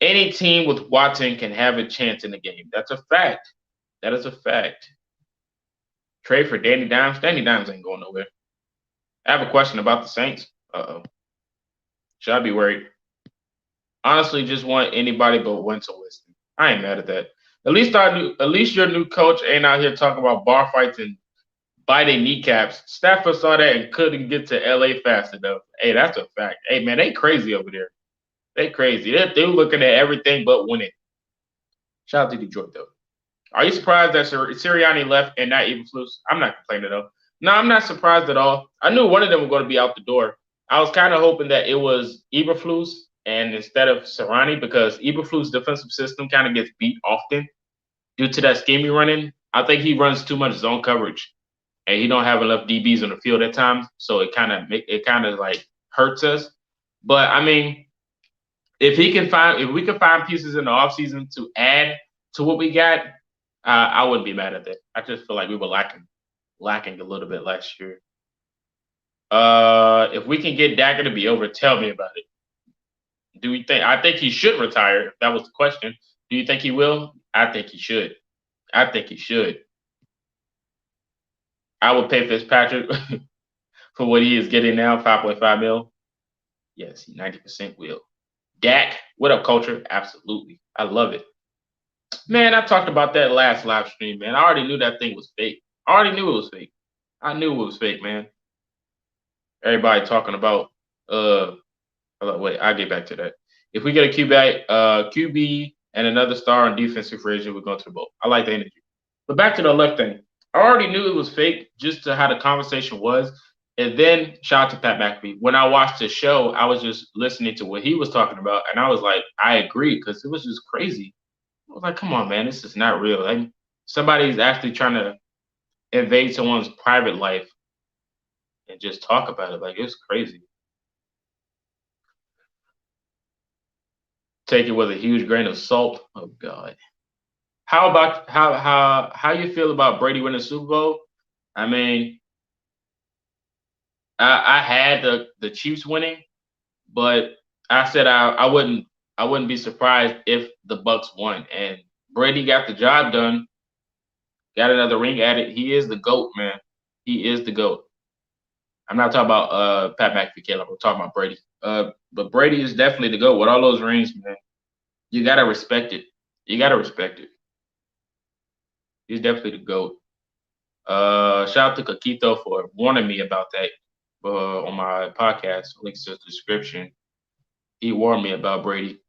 Any team with Watson can have a chance in the game. That's a fact. That is a fact. Trade for Danny Dimes. Danny Dimes ain't going nowhere. I have a question about the Saints. Uh-oh. Should I be worried? Honestly, just want anybody but Winston Winston. I ain't mad at that. At least your new coach ain't out here talking about bar fights and biting kneecaps. Stafford saw that and couldn't get to LA fast enough. Hey, that's a fact. Hey man, they crazy over there. They crazy. They're looking at everything but winning. Shout out to Detroit though. Are you surprised that Sirianni left and not Eberflus? I'm not complaining though. No, I'm not surprised at all. I knew one of them was going to be out the door. I was kind of hoping that it was Eberflus and instead of Sirianni because Eberflus' defensive system kind of gets beat often due to that scheme he running. I think he runs too much zone coverage, and he don't have enough DBs on the field at times, so it kind of like hurts us. But I mean, If we can find pieces in the offseason to add to what we got, I wouldn't be mad at that. I just feel like we were lacking a little bit last year. If we can get Dagger to be over, tell me about it. Do we think? I think he should retire. If that was the question. Do you think he will? I think he should. I think he should. I would pay Fitzpatrick for what he is getting now, 5.5 mil. Yes, 90% will. Dak, what up, culture? Absolutely. I love it. Man, I talked about that last live stream, man. I already knew that thing was fake. I already knew it was fake. I knew it was fake, man. Everybody talking about wait, I'll get back to that. If we get a QB and another star on defensive free agent, we're going to the bowl. I like the energy. But back to the left thing. I already knew it was fake just to how the conversation was. And then shout out to Pat McAfee. When I watched the show, I was just listening to what he was talking about, and I was like, I agree, because it was just crazy. I was like, come on, man, this is not real. Like, somebody's actually trying to invade someone's private life and just talk about it. Like, it's crazy. Take it with a huge grain of salt. Oh God. How about how you feel about Brady winning the Super Bowl? I mean, I had the Chiefs winning, but I said I wouldn't be surprised if the Bucks won. And Brady got the job done, got another ring at it. He is the GOAT, man. He is the GOAT. I'm not talking about Pat McAfee, Caleb. I'm talking about Brady. But Brady is definitely the GOAT with all those rings, man. You gotta respect it. You gotta respect it. He's definitely the GOAT. Shout out to Kakito for warning me about that on my podcast. Links to the description. He warned me about Brady,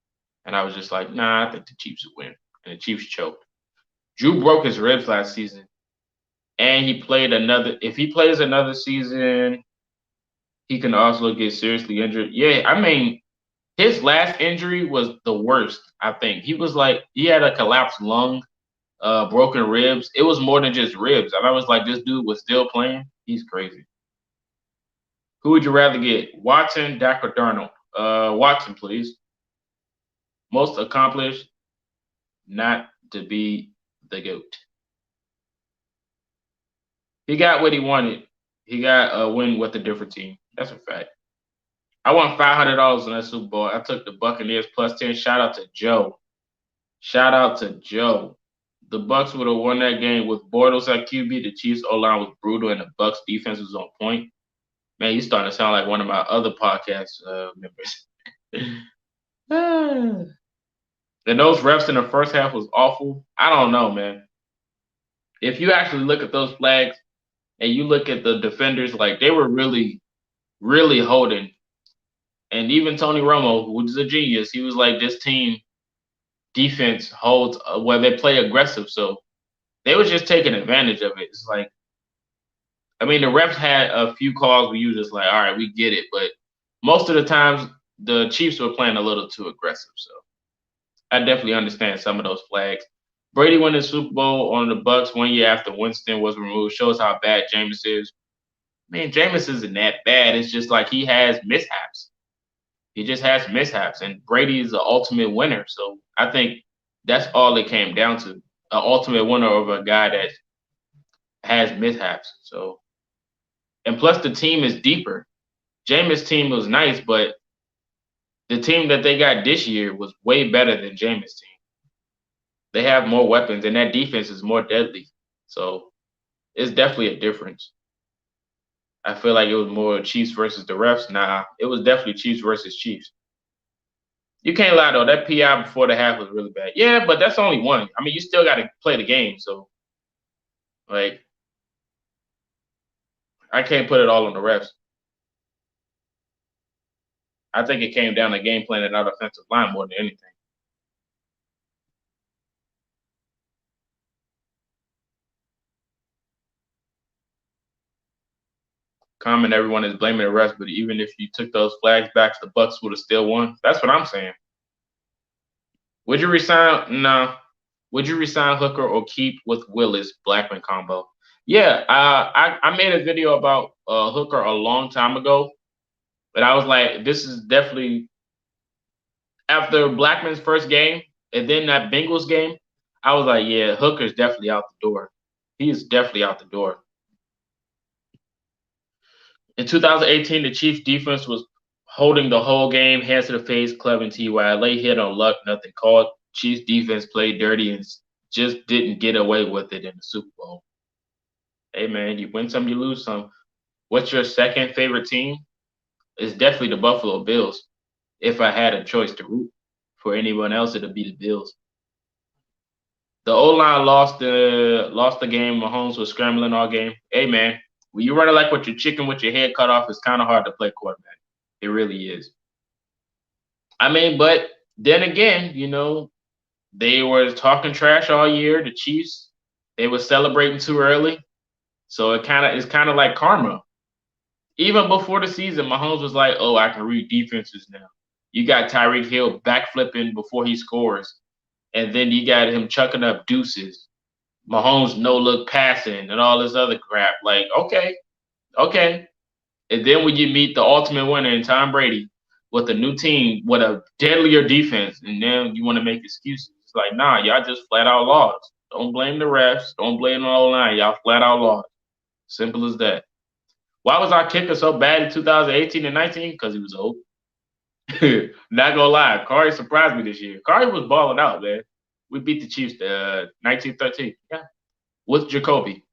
and I was just like, nah, I think the Chiefs would win. And the Chiefs choked. Drew broke his ribs last season, and he played another. If he plays another season, he can also get seriously injured. Yeah, I mean, his last injury was the worst, I think. He had a collapsed lung, broken ribs. It was more than just ribs. And I was like, this dude was still playing. He's crazy. Who would you rather get, Watson, Dak, or Darnold? Watson, please. Most accomplished, not to be the GOAT. He got what he wanted. He got a win with a different team. That's a fact. I won $500 in that Super Bowl. I took the Buccaneers plus 10. Shout out to Joe. Shout out to Joe. The Bucks would have won that game with Bortles at QB. The Chiefs O-line was brutal, and the Bucks defense was on point. Man, you starting to sound like one of my other podcast members. And those refs in the first half was awful. I don't know, man. If you actually look at those flags and you look at the defenders, like they were really, really holding. And even Tony Romo, who's a genius, he was like, this team defense holds where they play aggressive. So they was just taking advantage of it. It's like, I mean, the refs had a few calls where you just like, all right, we get it. But most of the times, the Chiefs were playing a little too aggressive. So I definitely understand some of those flags. Brady won the Super Bowl on the Bucks 1 year after Winston was removed. Shows how bad Jameis is. Man, Jameis isn't that bad. It's just like he has mishaps. He just has mishaps. And Brady is the ultimate winner. So I think that's all it came down to. An ultimate winner over a guy that has mishaps. So, and plus the team is deeper. Jameis' team was nice, but the team that they got this year was way better than Jameis' team. They have more weapons, and that defense is more deadly. So it's definitely a difference. I feel like it was more Chiefs versus the refs. Nah, it was definitely Chiefs versus Chiefs. You can't lie, though. That PI before the half was really bad. Yeah, but that's only one. I mean, you still got to play the game. So, like, I can't put it all on the refs. I think it came down to game plan and not offensive line more than anything. Common, everyone is blaming the refs, but even if you took those flags back, the Bucks would have still won. That's what I'm saying. Would you resign? No. Would you resign Hooker or keep with Willis Blackman combo? Yeah, I made a video about Hooker a long time ago, but I was like, this is definitely After Blackman's first game and then that Bengals game, I was like, yeah, Hooker's definitely out the door. He is definitely out the door. In 2018, the Chiefs defense was holding the whole game, hands to the face, Clevin T.Y. Lay hit on luck, nothing called. Chiefs defense played dirty and just didn't get away with it in the Super Bowl. Hey man, you win some, you lose some. What's your second favorite team? It's definitely the Buffalo Bills. If I had a choice to root for anyone else, it'd be the Bills. The O line lost the game. Mahomes was scrambling all game. Hey man, when you running like with your chicken with your head cut off, it's kind of hard to play quarterback. It really is. I mean, but then again, they were talking trash all year. The Chiefs, they were celebrating too early, so it's kind of like karma. Even before the season, Mahomes was like, "Oh, I can read defenses now." You got Tyreek Hill backflipping before he scores, and then you got him chucking up deuces. Mahomes no look passing and all this other crap. Like, okay, okay. And then when you meet the ultimate winner in Tom Brady with a new team with a deadlier defense, and then you want to make excuses. It's like, nah, y'all just flat out lost. Don't blame the refs. Don't blame the whole line. Y'all flat out lost. Simple as that. Why was our kicker so bad in 2018 and 19? Because he was old. Not gonna lie, Kari surprised me this year. Kari was balling out, man. We beat the Chiefs 1913. Yeah. With Jacoby.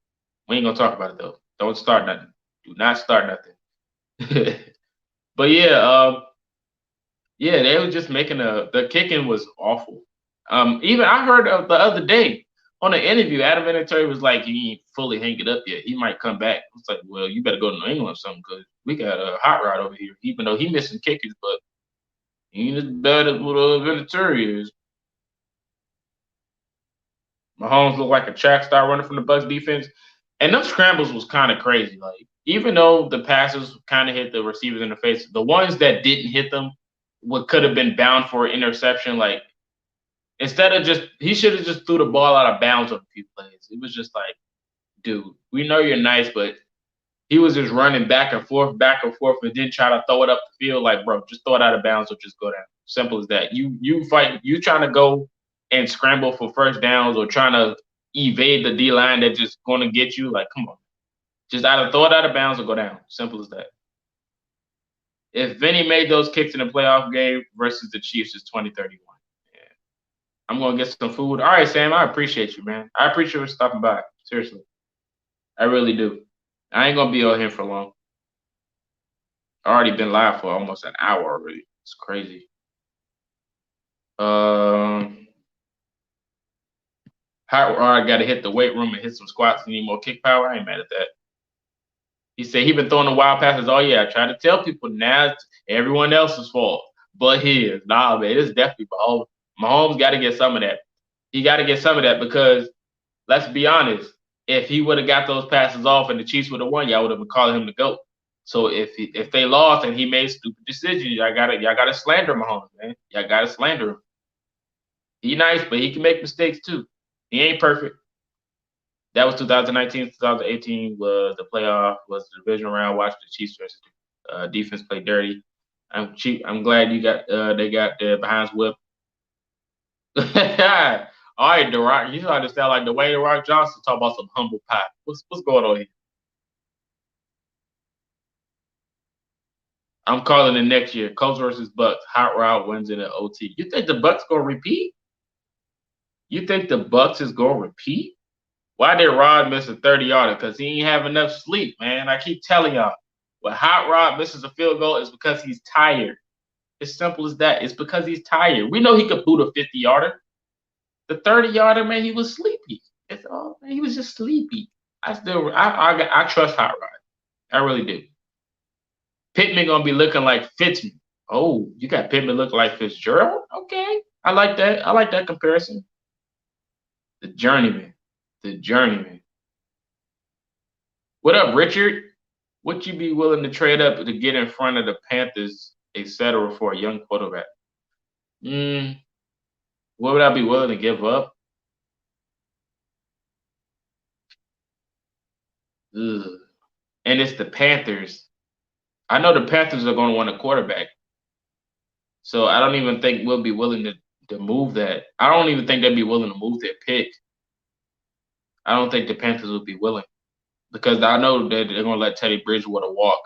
We ain't gonna talk about it though. Don't start nothing. Do not start nothing. But yeah, they were just making the kicking was awful. Even I heard of the other day on an interview, Adam Vinatieri was like, he ain't fully hang it up yet. He might come back. It's like, well, you better go to New England or something because we got a hot rod over here. Even though he missing kickers, but he ain't as bad as what Vinatieri is. Mahomes looked like a track star running from the Bucks defense, and them scrambles was kind of crazy. Like even though the passes kind of hit the receivers in the face, the ones that didn't hit them, what could have been bound for an interception. Like instead of just he should have just threw the ball out of bounds on a few plays. It was just like, dude, we know you're nice, but he was just running back and forth, and then try to throw it up the field. Like, bro, just throw it out of bounds or just go down. Simple as that. You trying to go and scramble for first downs or trying to evade the D line that's just going to get you. Like, come on, just either throw it out of bounds or go down. Simple as that. If Vinny made those kicks in the playoff game versus the Chiefs, it's 2031. Yeah. I'm gonna get some food. All right, Sam. I appreciate you, man. I appreciate you stopping by. Seriously, I really do. I ain't gonna be on here for long. I already been live for almost an hour already. It's crazy. I got to hit the weight room and hit some squats. Need more kick power. I ain't mad at that. He said he been throwing the wild passes. Oh yeah, I try to tell people now it's everyone else's fault, but his. Nah, man, it's definitely Mahomes. Mahomes got to get some of that. He got to get some of that because let's be honest. If he would have got those passes off and the Chiefs would have won, y'all would have been calling him the GOAT. So if they lost and he made stupid decisions, y'all gotta slander Mahomes, man. Y'all gotta slander him. He nice, but he can make mistakes too. He ain't perfect. That was 2019. 2018 was the playoff, was the division round. Watch the Chiefs versus defense play dirty. I'm glad you got they got the behinds whip. All right, The Rock. You trying to sound like Dwayne The Rock Johnson talk about some humble pie. What's going on here? I'm calling it next year. Colts versus Bucks. Hot Rod wins in an OT. You think the Bucks gonna repeat? You think the Bucks is gonna repeat? Why did Rod miss a 30-yarder? Because he ain't have enough sleep, man. I keep telling y'all. When Hot Rod misses a field goal, it's because he's tired. It's simple as that. It's because he's tired. We know he could boot a 50-yarder. The 30-yarder, man, he was sleepy. It's all man, he was just sleepy. I trust Hot Rod. I really do. Pittman gonna be looking like Fitzman. Oh, you got Pittman looking like Fitzgerald? Okay. I like that. I like that comparison. The journeyman. The journeyman. What up, Richard? Would you be willing to trade up to get in front of the Panthers, etc., for a young quarterback? Mm, what would I be willing to give up? Ugh. And it's the Panthers. I know the Panthers are going to want a quarterback. So I don't even think we'll be willing to move that. I don't even think they'd be willing to move their pick. I don't think the Panthers would be willing because I know that they're going to let Teddy Bridgewater walk.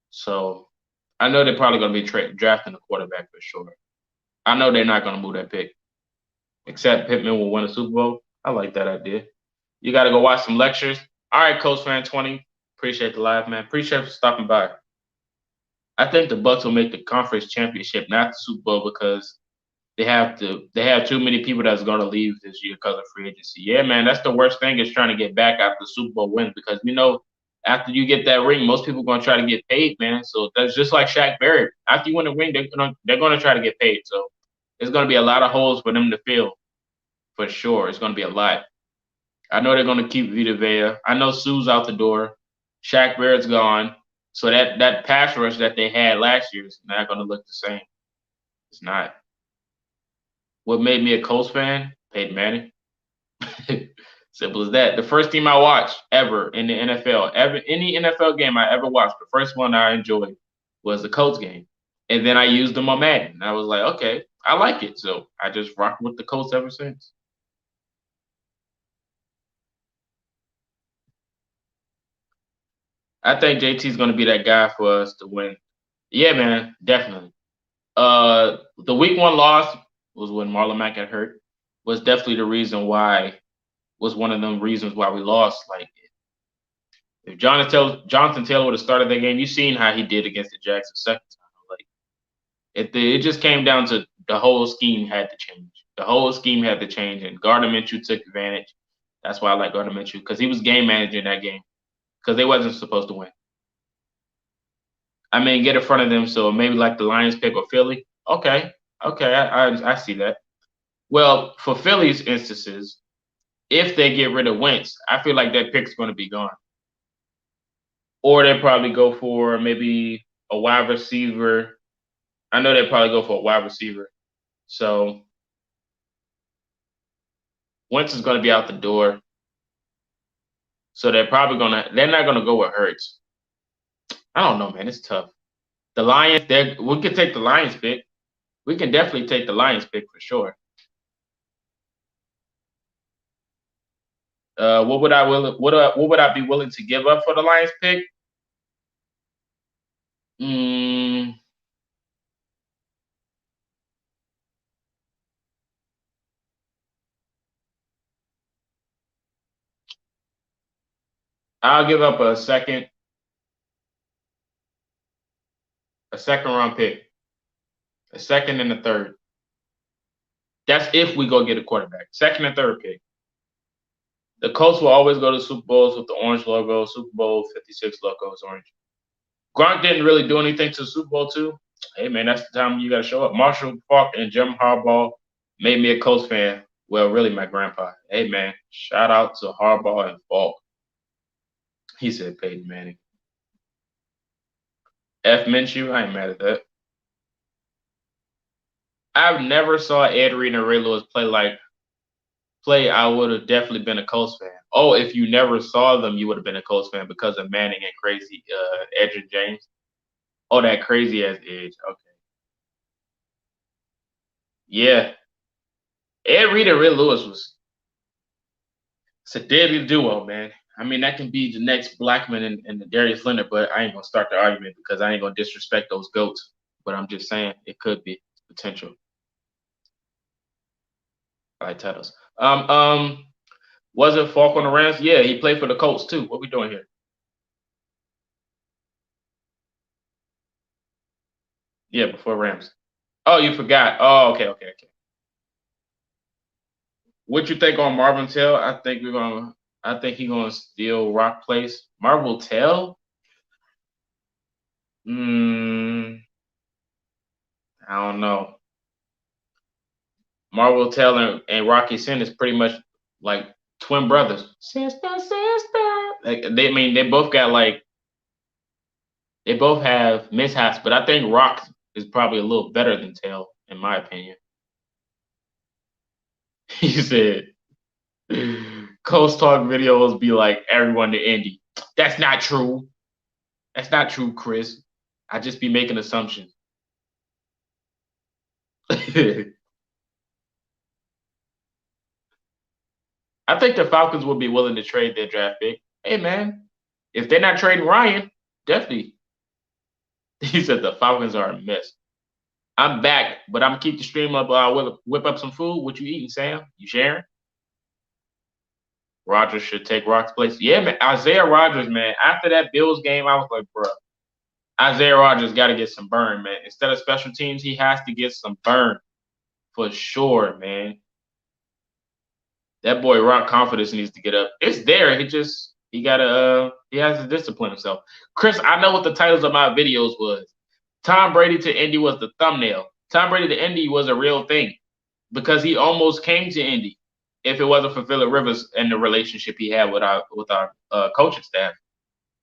So I know they're probably going to be drafting a quarterback for sure. I know they're not going to move that pick. Except Pittman will win a Super Bowl. I like that idea. You got to go watch some lectures. All right, Colts fan 20. Appreciate the live, man. Appreciate you for stopping by. I think the Bucks will make the conference championship, not the Super Bowl, because they have too many people that's going to leave this year because of free agency. Yeah, man, that's the worst thing is trying to get back after the Super Bowl win because after you get that ring, most people are going to try to get paid, man. So that's just like Shaq Barrett. After you win the ring, they're going to try to get paid. So it's going to be a lot of holes for them to fill for sure. It's going to be a lot. I know they're going to keep Vita Vea. I know Sue's out the door. Shaq Barrett's gone. So that pass rush that they had last year is not going to look the same. It's not. What made me a Colts fan? Peyton Manning. Simple as that. The first team I watched ever in the NFL, any NFL game I ever watched, the first one I enjoyed was the Colts game. And then I used them on Madden. I was like, okay, I like it. So I just rocked with the Colts ever since. I think JT's going to be that guy for us to win. Yeah, man, definitely. The week one loss was when Marlon Mack got hurt. Was definitely the reason why. Was one of them reasons why we lost. Like if Jonathan Taylor would have started that game, you seen how he did against the Jags the second time. Like it just came down to the whole scheme had to change. The whole scheme had to change, and Gardner Minshew took advantage. That's why I like Gardner Minshew because he was game managing that game because they wasn't supposed to win. I mean, get in front of them. So maybe like the Lions pick or Philly. Okay, I see that. Well, for Philly's instances, if they get rid of Wentz, I feel like that pick's going to be gone. Or they probably go for maybe a wide receiver. I know they probably go for a wide receiver. So Wentz is going to be out the door. So they're not gonna go with Hurts. I don't know, man. It's tough. The Lions, we could take the Lions pick. We can definitely take the Lions pick for sure. What would I be willing to give up for the Lions pick? I'll give up a second round pick, a second and a third. That's if we go get a quarterback. Second and third pick. The Colts will always go to Super Bowls with the orange logo. Super Bowl 56 logo is orange. Gronk didn't really do anything to the Super Bowl too. Hey man, that's the time you got to show up. Marshall Faulk and Jim Harbaugh made me a Colts fan. Well, really, my grandpa. Hey man, shout out to Harbaugh and Faulk. He said Peyton Manning. F Minshew, I ain't mad at that. I've never saw Ed Reed and Ray Lewis play. I would have definitely been a Colts fan. Oh, if you never saw them, you would have been a Colts fan because of Manning and crazy Edge and James. Oh, that crazy ass Edge. Okay. Yeah. Ed Reed and Ray Lewis it's a deadly duo, man. I mean, that can be the next Blackman and the Darius Leonard, but I ain't gonna start the argument because I ain't gonna disrespect those goats. But I'm just saying it could be potential. I like titles. Was it Falk on the Rams? Yeah, he played for the Colts too. What we doing here? Yeah, before Rams. Oh, you forgot. Oh, okay. What you think on Marvin Tell? I think he's gonna steal Rock Place. Marvel Tell? I don't know. Marvel Tell and Rocky Sin is pretty much like twin brothers. Sister. Like they both got they both have mishaps, but I think Rock is probably a little better than Tell, in my opinion. He said Coast Talk videos be like everyone to Indy. That's not true. That's not true, Chris. I just be making assumptions. I think the Falcons would be willing to trade their draft pick. Hey man, if they're not trading Ryan, definitely. He said the Falcons are a mess. I'm back, but I'm gonna keep the stream up. Whip up some food. What you eating, Sam? You sharing? Rogers should take Rock's place. Yeah, man. Isaiah Rogers, man. After that Bills game, I was like, bro, Isaiah Rogers got to get some burn, man. Instead of special teams, he has to get some burn for sure, man. That boy Rock confidence needs to get up. It's there. He has to discipline himself. Chris, I know what the titles of my videos was. Tom Brady to Indy was the thumbnail. Tom Brady to Indy was a real thing because he almost came to Indy if it wasn't for Phillip Rivers and the relationship he had with our coaching staff.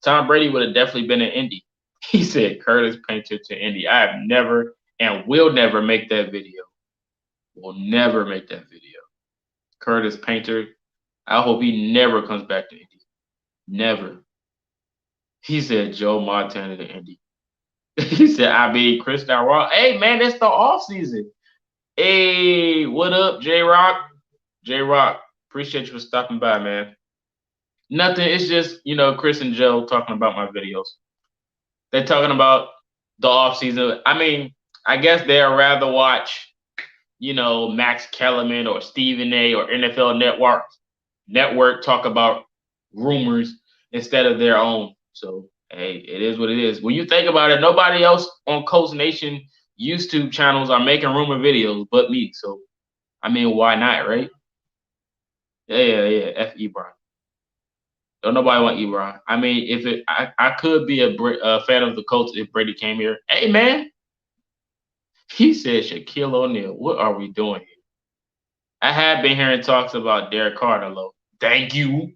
Tom Brady would have definitely been in Indy. He said Curtis Painter to Indy. I have never and will never make that video. Will never make that video. Curtis Painter, I hope he never comes back to Indy. Never. He said Joe Montana to Indy. He said, I mean, Chris Raw. Hey, man, it's the off season. Hey, what up, J Rock? J Rock, appreciate you for stopping by, man. Nothing. It's just, Chris and Joe talking about my videos. They're talking about the off season. I mean, I guess they'd rather watch, Max Kellerman or Stephen A or NFL Network talk about rumors instead of their own. So, hey, it is what it is. When you think about it, nobody else on Coast Nation YouTube channels are making rumor videos but me. So, I mean, why not, right? Yeah. F. Ebron. Don't nobody want Ebron. I mean, I could be a fan of the Colts if Brady came here. Hey, man. He said Shaquille O'Neal. What are we doing here? I have been hearing talks about Derek Carter, though. Thank you.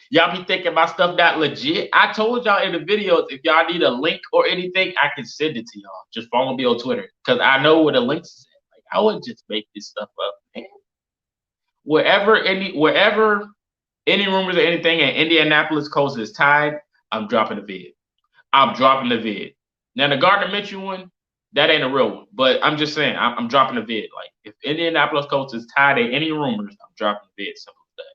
Y'all be thinking my stuff not legit. I told y'all in the videos, if y'all need a link or anything, I can send it to y'all. Just follow me on Twitter. Because I know where the links is at. Like, I wouldn't just make this stuff up, man. Wherever any rumors or anything in Indianapolis Colts is tied, I'm dropping the vid. Now the Gardner Minshew one, that ain't a real one. But I'm just saying, I'm dropping the vid. Like if Indianapolis Colts is tied in any rumors, I'm dropping the vid. Simple as that.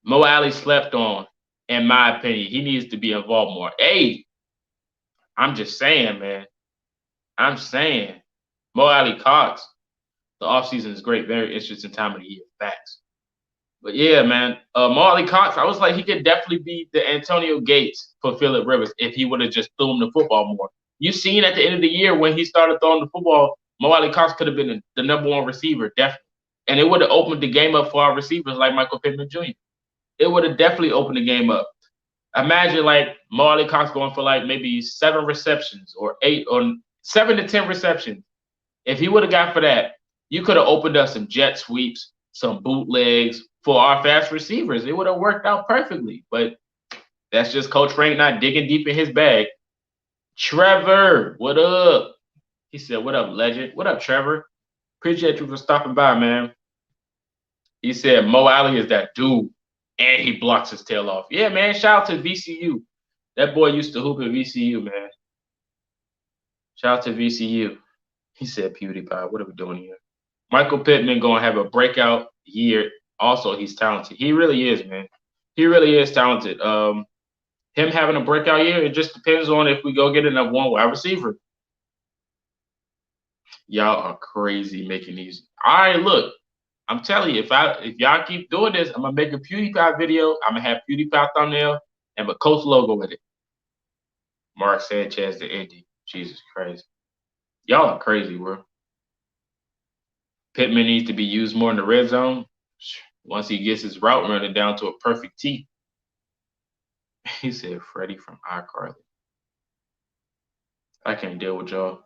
Mo Alley slept on, in my opinion. He needs to be involved more. Hey, I'm just saying, man. I'm saying. Mo Alley Cox. The offseason is great. Very interesting time of the year. Facts. But yeah, man, Marley Cox, I was like, he could definitely be the Antonio Gates for Phillip Rivers if he would have just threw him the football more. You seen at the end of the year when he started throwing the football, Marley Cox could have been the number one receiver, definitely. And it would have opened the game up for our receivers like Michael Pittman Jr. It would have definitely opened the game up. Imagine like Marley Cox going for like maybe 7 receptions or 8 or 7 to 10 receptions. If he would have got for that, you could have opened up some jet sweeps, some bootlegs for our fast receivers. It would have worked out perfectly. But that's just Coach Frank not digging deep in his bag. Trevor, what up? He said, what up, legend? What up, Trevor? Appreciate you for stopping by, man. He said, Mo Alley is that dude. And he blocks his tail off. Yeah, man. Shout out to VCU. That boy used to hoop at VCU, man. Shout out to VCU. He said, PewDiePie, what are we doing here? Michael Pittman going to have a breakout year. Also, he's talented. He really is, man. He really is talented. Him having a breakout year, it just depends on if we go get another one wide receiver. Y'all are crazy making these. All right, look. I'm telling you, if y'all keep doing this, I'm gonna make a PewDiePie video. I'm gonna have PewDiePie thumbnail and a Coach logo with it. Mark Sanchez to Indy. Jesus Christ. Y'all are crazy, bro. Pittman needs to be used more in the red zone. Once he gets his route running down to a perfect T. He said Freddie from iCarly. I can't deal with y'all.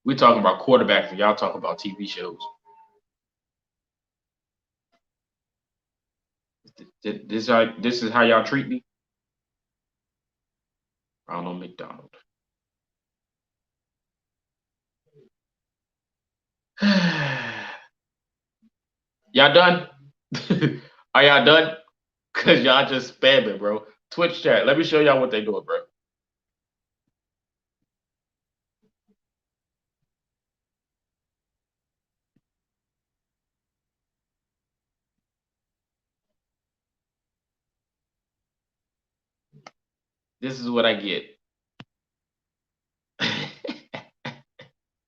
We talking about quarterbacks and y'all talking about TV shows. This is how y'all treat me? Ronald McDonald. Y'all done? Are y'all done? Because y'all just spamming, bro. Twitch chat. Let me show y'all what they doing, bro. This is what I get.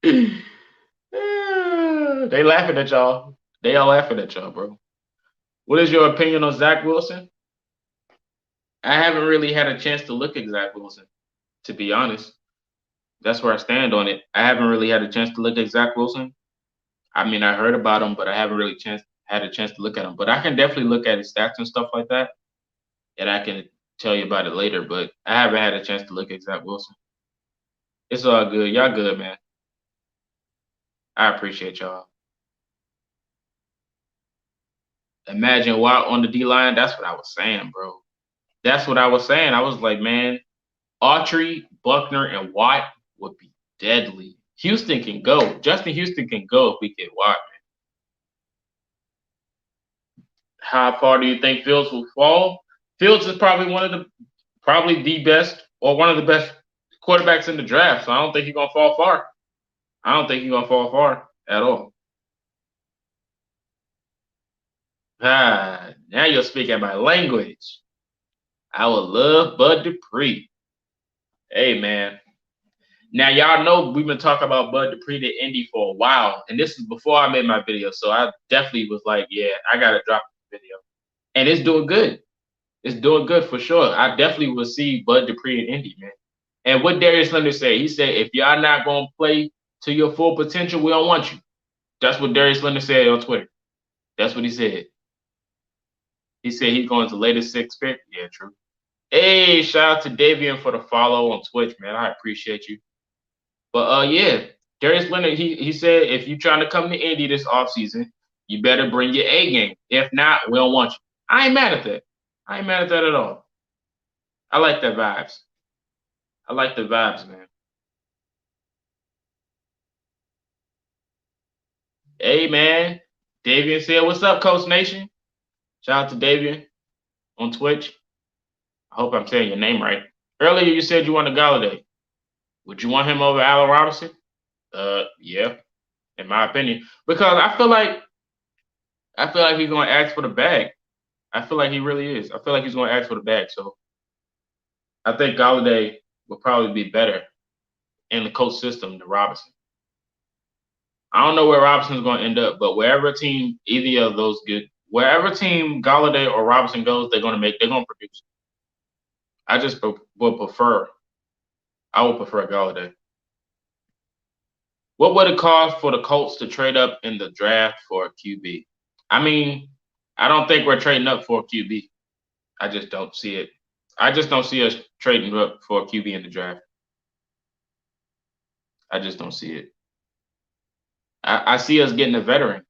They laughing at y'all. They are laughing at y'all, bro. What is your opinion on Zach Wilson? I haven't really had a chance to look at Zach Wilson, to be honest. That's where I stand on it. I haven't really had a chance to look at Zach Wilson. I mean, I heard about him, but I haven't really had a chance to look at him. But I can definitely look at his stats and stuff like that, and I can tell you about it later. But I haven't had a chance to look at Zach Wilson. It's all good. Y'all good, man. I appreciate y'all. Imagine Watt on the D line. That's what I was saying, bro. That's what I was saying. I was like, man, Autry, Buckner, and Watt would be deadly. Houston can go. Justin Houston can go if we get Watt. How far do you think Fields will fall? Fields is probably the best or one of the best quarterbacks in the draft. So I don't think he's gonna fall far. I don't think he's gonna fall far at all. Now you're speaking my language. I would love Bud Dupree. Hey man. Now y'all know we've been talking about Bud Dupree to Indy for a while, and this is before I made my video. So I definitely was like, yeah, I gotta drop the video, and it's doing good. It's doing good for sure. I definitely will see Bud Dupree in Indy, man. And what Darius Leonard said, he said, if y'all not gonna play to your full potential, we don't want you. That's what Darius Leonard said on Twitter. That's what he said. He said he's going to latest sixth pick. Yeah, true. Hey, shout out to Davian for the follow on Twitch, man. I appreciate you. But yeah, Darius Leonard, he said if you trying to come to Indy this offseason, you better bring your A game. If not, we don't want you. I ain't mad at that. I ain't mad at that at all. I like that vibes. I like the vibes, man. Hey, man. Davian said, what's up, Coach Nation? Shout out to Davian on Twitch. I hope I'm saying your name right. Earlier, you said you wanted Galladay. Would you want him over Allen Robinson? Yeah, in my opinion. Because I feel like he's going to ask for the bag. I feel like he really is. I feel like he's going to ask for the bag. So I think Galladay will probably be better in the coach system than Robinson. I don't know where Robinson's going to end up, but wherever team either of those wherever team Galladay or Robinson goes, they're going to produce. I just would prefer. I would prefer Galladay. What would it cost for the Colts to trade up in the draft for a QB? I mean, I don't think we're trading up for a QB. I just don't see it. I just don't see us trading up for a QB in the draft. I just don't see it. I see us getting a veteran,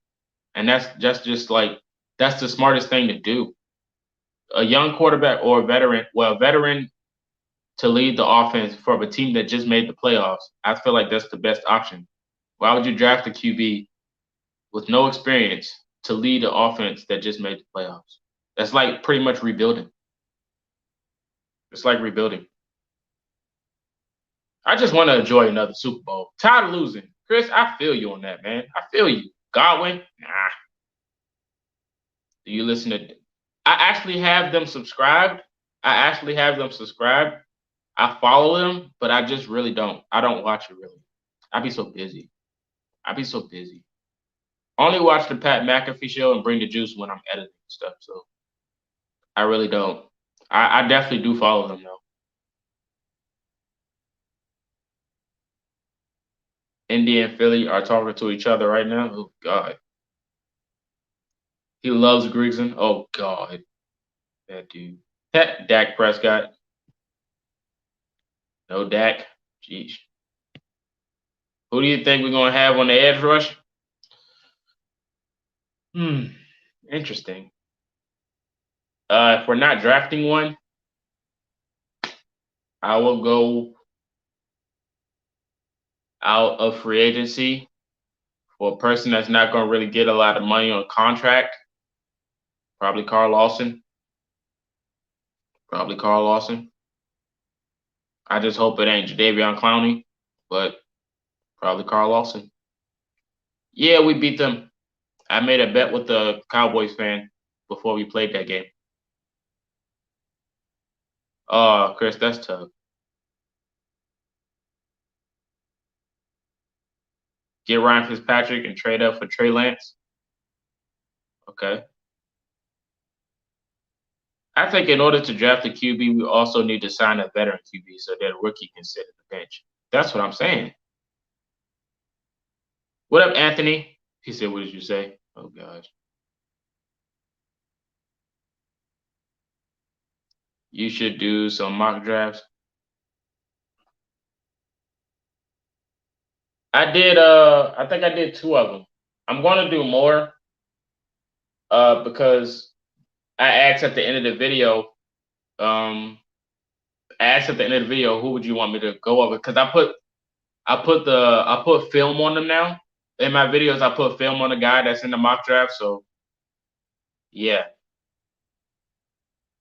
and that's just like that's the smartest thing to do. A young quarterback or a veteran, well, a veteran to lead the offense for a team that just made the playoffs. I feel like that's the best option. Why would you draft a QB with no experience to lead the offense that just made the playoffs? That's like pretty much rebuilding. It's like rebuilding. I just want to enjoy another Super Bowl. Tired of losing. Chris, I feel you on that, man. I feel you. Godwin, nah. Do you listen to I actually have them subscribed. I follow them, but I just really don't. I don't watch it really. I be so busy. Only watch the Pat McAfee show and Bring the Juice when I'm editing stuff. So I really don't. I definitely do follow them though. Indy and Philly are talking to each other right now. Oh God. He loves Grigson. Oh God. That dude. Dak Prescott. No Dak. Jeez. Who do you think we're gonna have on the edge rush? Interesting. If we're not drafting one, I will go out of free agency for a person that's not going to really get a lot of money on contract. Probably Carl Lawson. I just hope it ain't Jadeveon Clowney, but probably Carl Lawson. Yeah, we beat them. I made a bet with the Cowboys fan before we played that game. Oh, Chris, that's tough. Get Ryan Fitzpatrick and trade up for Trey Lance. Okay. I think in order to draft a QB, we also need to sign a veteran QB so that a rookie can sit at the bench. That's what I'm saying. What up, Anthony? He said, "What did you say?" Oh gosh. You should do some mock drafts. I did. I think I did two of them. I'm going to do more. Because I asked at the end of the video. I asked at the end of the video, who would you want me to go over? Because I put film on them now. In my videos, I put film on the guy that's in the mock draft. So yeah,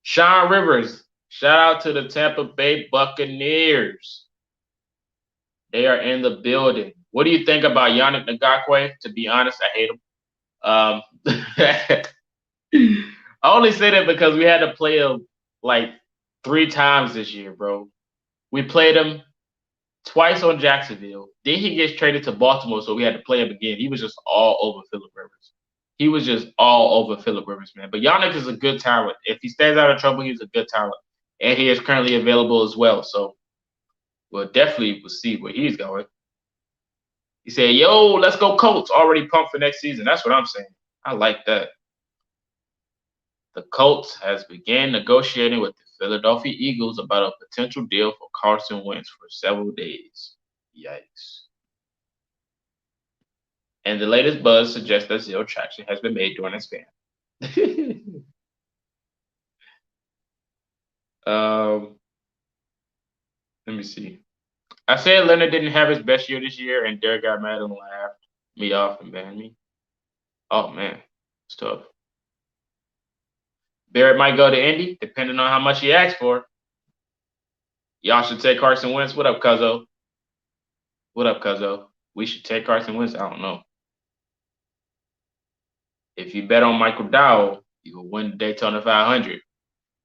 Sean Rivers. Shout out to the Tampa Bay Buccaneers. They are in the building. What do you think about Yannick Ngakoue? To be honest, I hate him. I only say that because we had to play him like 3 times this year, bro. We played him twice on Jacksonville. Then he gets traded to Baltimore, so we had to play him again. He was just all over Phillip Rivers. He was just all over Phillip Rivers, man. But Yannick is a good talent. If he stays out of trouble, he's a good talent. And he is currently available as well. So we'll definitely see where he's going. He said, "Yo, let's go Colts." Already pumped for next season. That's what I'm saying. I like that. The Colts has began negotiating with the Philadelphia Eagles about a potential deal for Carson Wentz for several days. Yikes. And the latest buzz suggests that zero traction has been made during this span. um, let me see. I said Leonard didn't have his best year this year, and Derek got mad and laughed me off and banned me. Oh man, it's tough. Barrett might go to Indy, depending on how much he asks for. Y'all should take Carson Wentz. What up, Cuzzo? What up, Cuzzo? We should take Carson Wentz. I don't know. If you bet on Michael Dowell, you will win Daytona 500.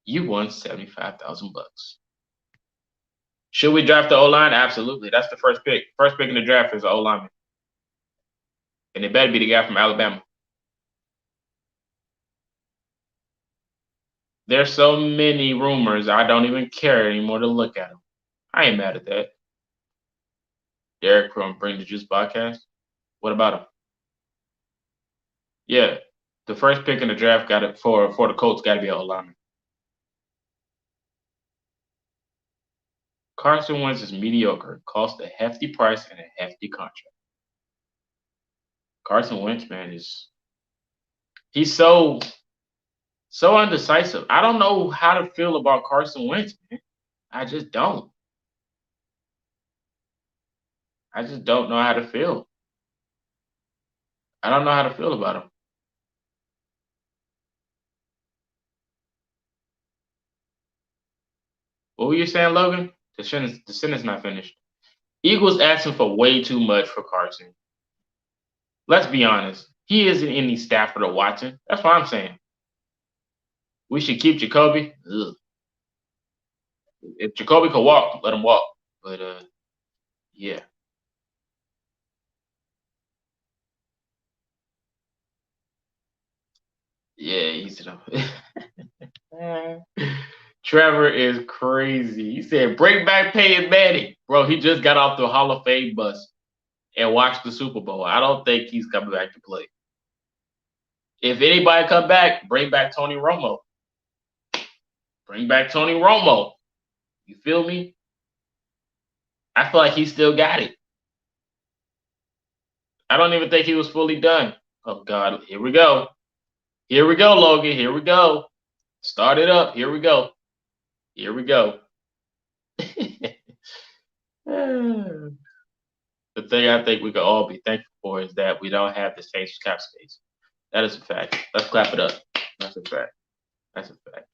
You won 75,000 bucks. Should we draft the O line? Absolutely. That's the first pick. First pick in the draft is the O lineman, and it better be the guy from Alabama. There's so many rumors. I don't even care anymore to look at them. I ain't mad at that. Derek from Bring the Juice podcast. What about him? Yeah, the first pick in the draft got it for the Colts. Got to be an O lineman. Carson Wentz is mediocre. Cost a hefty price and a hefty contract. Carson Wentz, man, he's so undecisive. I don't know how to feel about Carson Wentz, man. I just don't. I just don't know how to feel. I don't know how to feel about him. What were you saying, Logan? The sentence not finished. Eagles asking for way too much for Carson. Let's be honest. He isn't any Stafford or Watson. That's what I'm saying. We should keep Jacoby. Ugh. If Jacoby could walk, let him walk. But yeah. Yeah, he's Trevor is crazy. He said, "Bring back Peyton Manning." Bro, he just got off the Hall of Fame bus and watched the Super Bowl. I don't think he's coming back to play. If anybody come back, bring back Tony Romo. Bring back Tony Romo. You feel me? I feel like he still got it. I don't even think he was fully done. Oh God, here we go. Here we go, Logan. Here we go. Start it up. Here we go. Here we go. The thing I think we could all be thankful for is that we don't have the Saints cap space. That is a fact. Let's clap it up. That's a fact. That's a fact.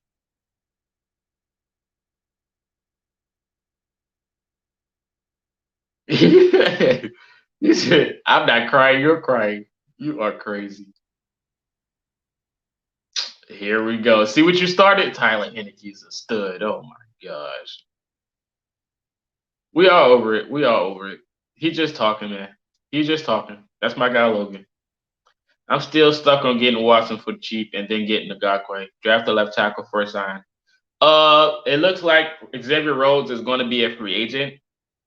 He said, "I'm not crying. You're crying. You are crazy." Here we go. See what you started? Tyler Heineke's a stud. Oh my gosh. We all over it. We all over it. He just talking, man. He's just talking. That's my guy, Logan. I'm still stuck on getting Watson for cheap and then getting Ngakwe. Draft a left tackle first sign. It looks like Xavier Rhodes is going to be a free agent.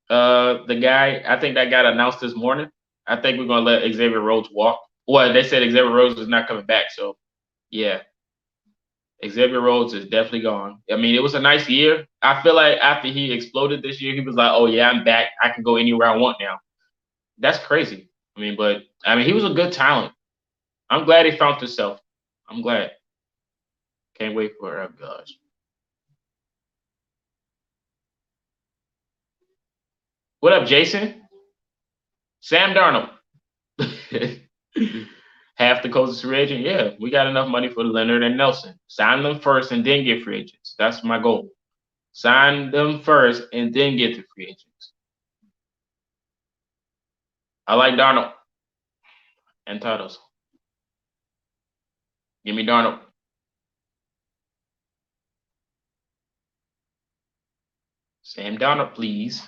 The guy, I think that got announced this morning. I think we're going to let Xavier Rhodes walk. Well, they said Xavier Rhodes is not coming back. So, yeah, Xavier Rhodes is definitely gone. I mean, it was a nice year. I feel like after he exploded this year, he was like, oh, yeah, I'm back. I can go anywhere I want now. That's crazy. I mean, he was a good talent. I'm glad he found himself. I'm glad. Can't wait for it. Oh, gosh. What up, Jason? Sam Darnold. Half the Colts free agent. Yeah, we got enough money for Leonard and Nelson. Sign them first and then get free agents. That's my goal. Sign them first and then get the free agents. I like Darnold and titles. Give me Darnold. Sam Darnold, please.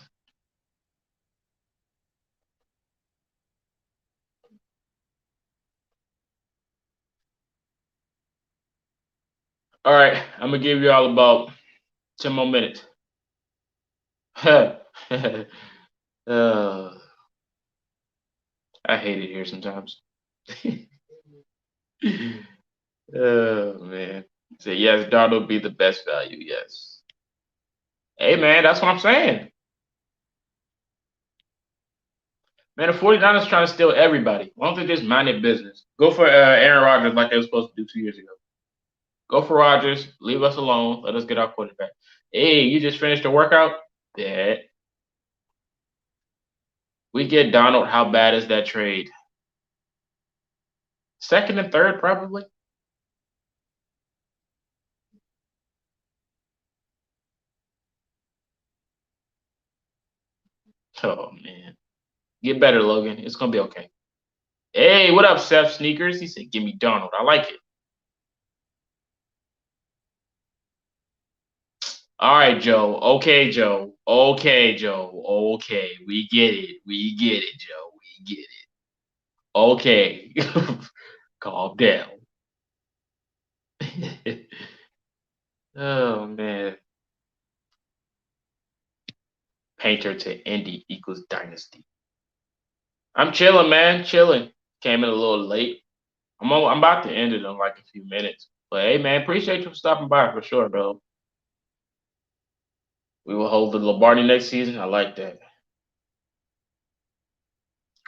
All right, I'm gonna give you all about 10 more minutes. uh, I hate it here sometimes. Oh man. So yes, Darnold be the best value. Yes. Hey man, that's what I'm saying. Man, the 49ers trying to steal everybody. Why don't they just mind their business? Go for Aaron Rodgers like they were supposed to do 2 years ago. Go for Rodgers. Leave us alone. Let us get our quarterback. Hey, you just finished the workout? Yeah. We get Donald. How bad is that trade? Second and third, probably. Oh man. Get better, Logan. It's gonna be okay. Hey, what up, Seth Sneakers? He said, "Give me Donald." I like it. All right, Joe. Okay, Joe. Okay, Joe. Okay, we get it. We get it, Joe. We get it. Okay, calm down. Oh man, Painter to Indy equals dynasty. I'm chilling, man. Chilling. Came in a little late. I'm about to end it in like a few minutes. But hey, man, appreciate you for stopping by for sure, bro. We will hold the Lombardi next season. I like that.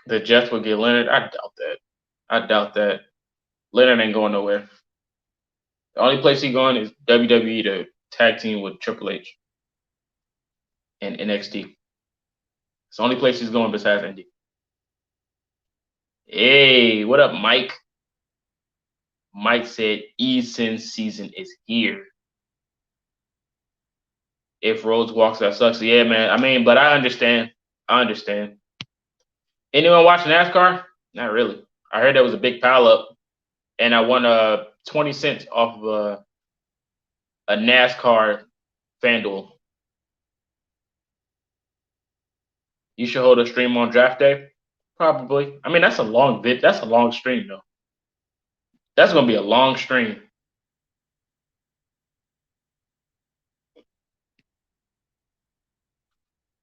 The Jets will get Leonard. I doubt that. I doubt that. Leonard ain't going nowhere. The only place he's going is WWE to tag team with Triple H and NXT. It's the only place he's going besides Indy. Hey, what up, Mike? Mike said Eason season is here. If Rhodes walks, that sucks. Yeah, man. I mean, but I understand. I understand. Anyone watching NASCAR? Not really. I heard there was a big pile up, and I won 20 cents off of a NASCAR FanDuel. You should hold a stream on draft day. Probably. I mean, that's a long bit. That's a long stream, though. That's gonna be a long stream.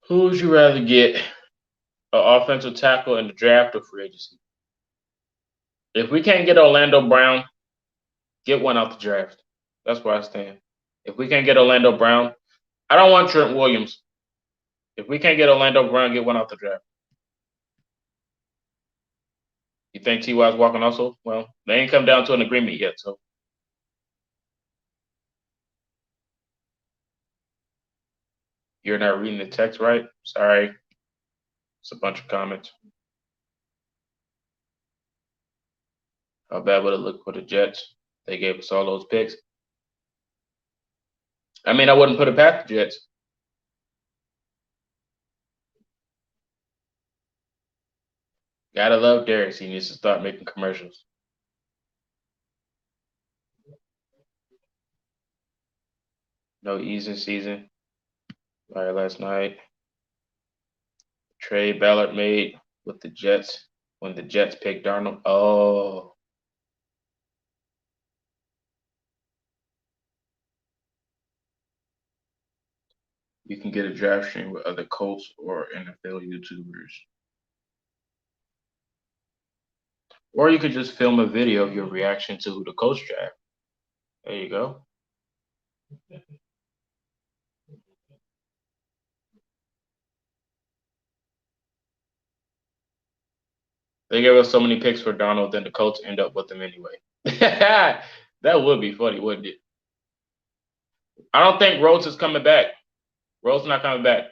Who would you rather get, an offensive tackle in the draft or free agency? If we can't get Orlando Brown, get one out the draft. That's where I stand. If we can't get Orlando Brown, I don't want Trent Williams. If we can't get Orlando Brown, get one out the draft. You think T.Y.'s walking also? Well, they ain't come down to an agreement yet, so. You're not reading the text right? Sorry. It's a bunch of comments. How bad would it look for the Jets? They gave us all those picks. I mean, I wouldn't put it past the Jets. Gotta love Darius. He needs to start making commercials. No easy season. Right, last night. Trade Ballard made with the Jets when the Jets picked Darnold. Oh, you can get a draft stream with other Colts or NFL YouTubers. Or you could just film a video of your reaction to the Colts draft. There you go. They gave us so many picks for Donald, then the Colts end up with him anyway. That would be funny, wouldn't it? I don't think Rhodes is coming back. Rhodes not coming back.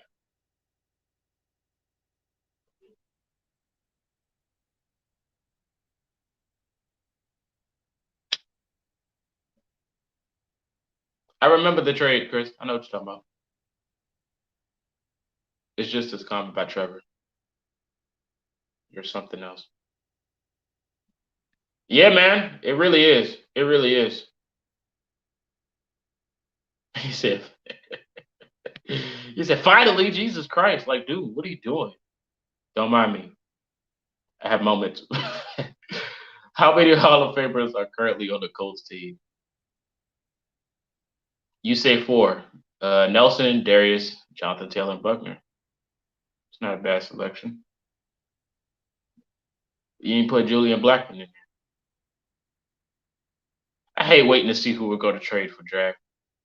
I remember the trade, Chris. I know what you're talking about. It's just as comment by Trevor. You're something else. Yeah, man. It really is. It really is. He said, finally, Jesus Christ. Like, dude, what are you doing? Don't mind me. I have moments. How many Hall of Famers are currently on the Colts team? You say 4. Nelson, Darius, Jonathan Taylor, and Buckner. It's not a bad selection. You didn't put Julian Blackman in there. I hate waiting to see who we're going to trade for draft.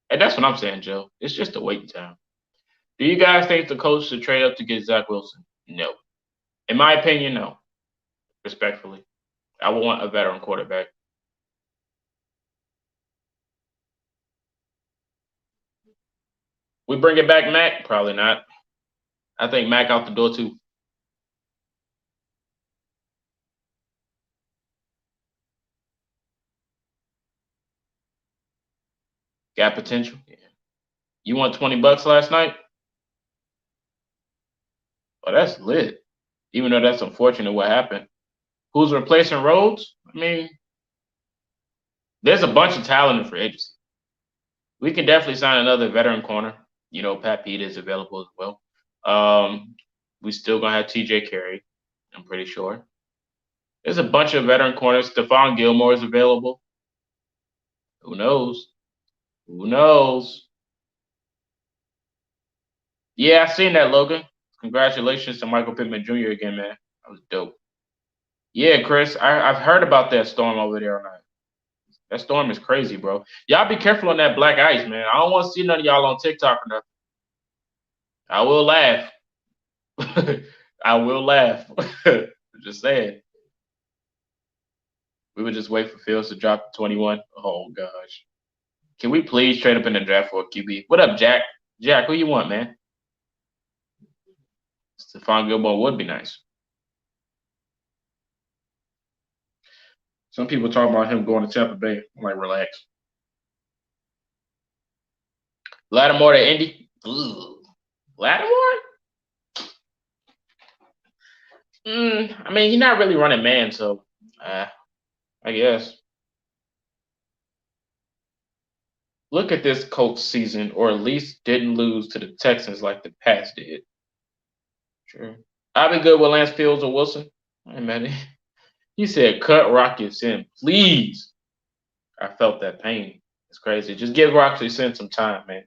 And that's what I'm saying, Joe. It's just a waiting time. Do you guys think the Colts should trade up to get Zach Wilson? No. In my opinion, no. Respectfully. I would want a veteran quarterback. We bring it back Mac? Probably not. I think Mac out the door too. Got potential. Yeah. You won $20 last night? Oh, that's lit. Even though that's unfortunate what happened. Who's replacing Rhodes? I mean, there's a bunch of talent in free agency. We can definitely sign another veteran corner. You know, Pat Pete is available as well. We still gonna have TJ Carey, I'm pretty sure. There's a bunch of veteran corners. Stephon Gilmore is available. Who knows? Who knows? Yeah, I seen that, Logan. Congratulations to Michael Pittman Jr. again, man. That was dope. Yeah, Chris, I've heard about that storm over there on that. That storm is crazy, bro. Y'all be careful on that black ice, man. I don't want to see none of y'all on TikTok or nothing. I will laugh. I will laugh. Just saying. We would just wait for Fields to drop to 21. Oh gosh. Can we please trade up in the draft for a QB? What up, Jack? Jack, who you want, man? Stephon Gilmore would be nice. Some people talk about him going to Tampa Bay. I'm like, relax. Lattimore to Indy. Ugh. Lattimore? I mean, he's not really running man, so I guess. Look at this Colts season, or at least didn't lose to the Texans like the Pats did. Sure. I'll be good with Lance Fields or Wilson. Hey, man. He said, cut Rocky Sin, please. I felt that pain. It's crazy. Just give Rocky Sin some time, man.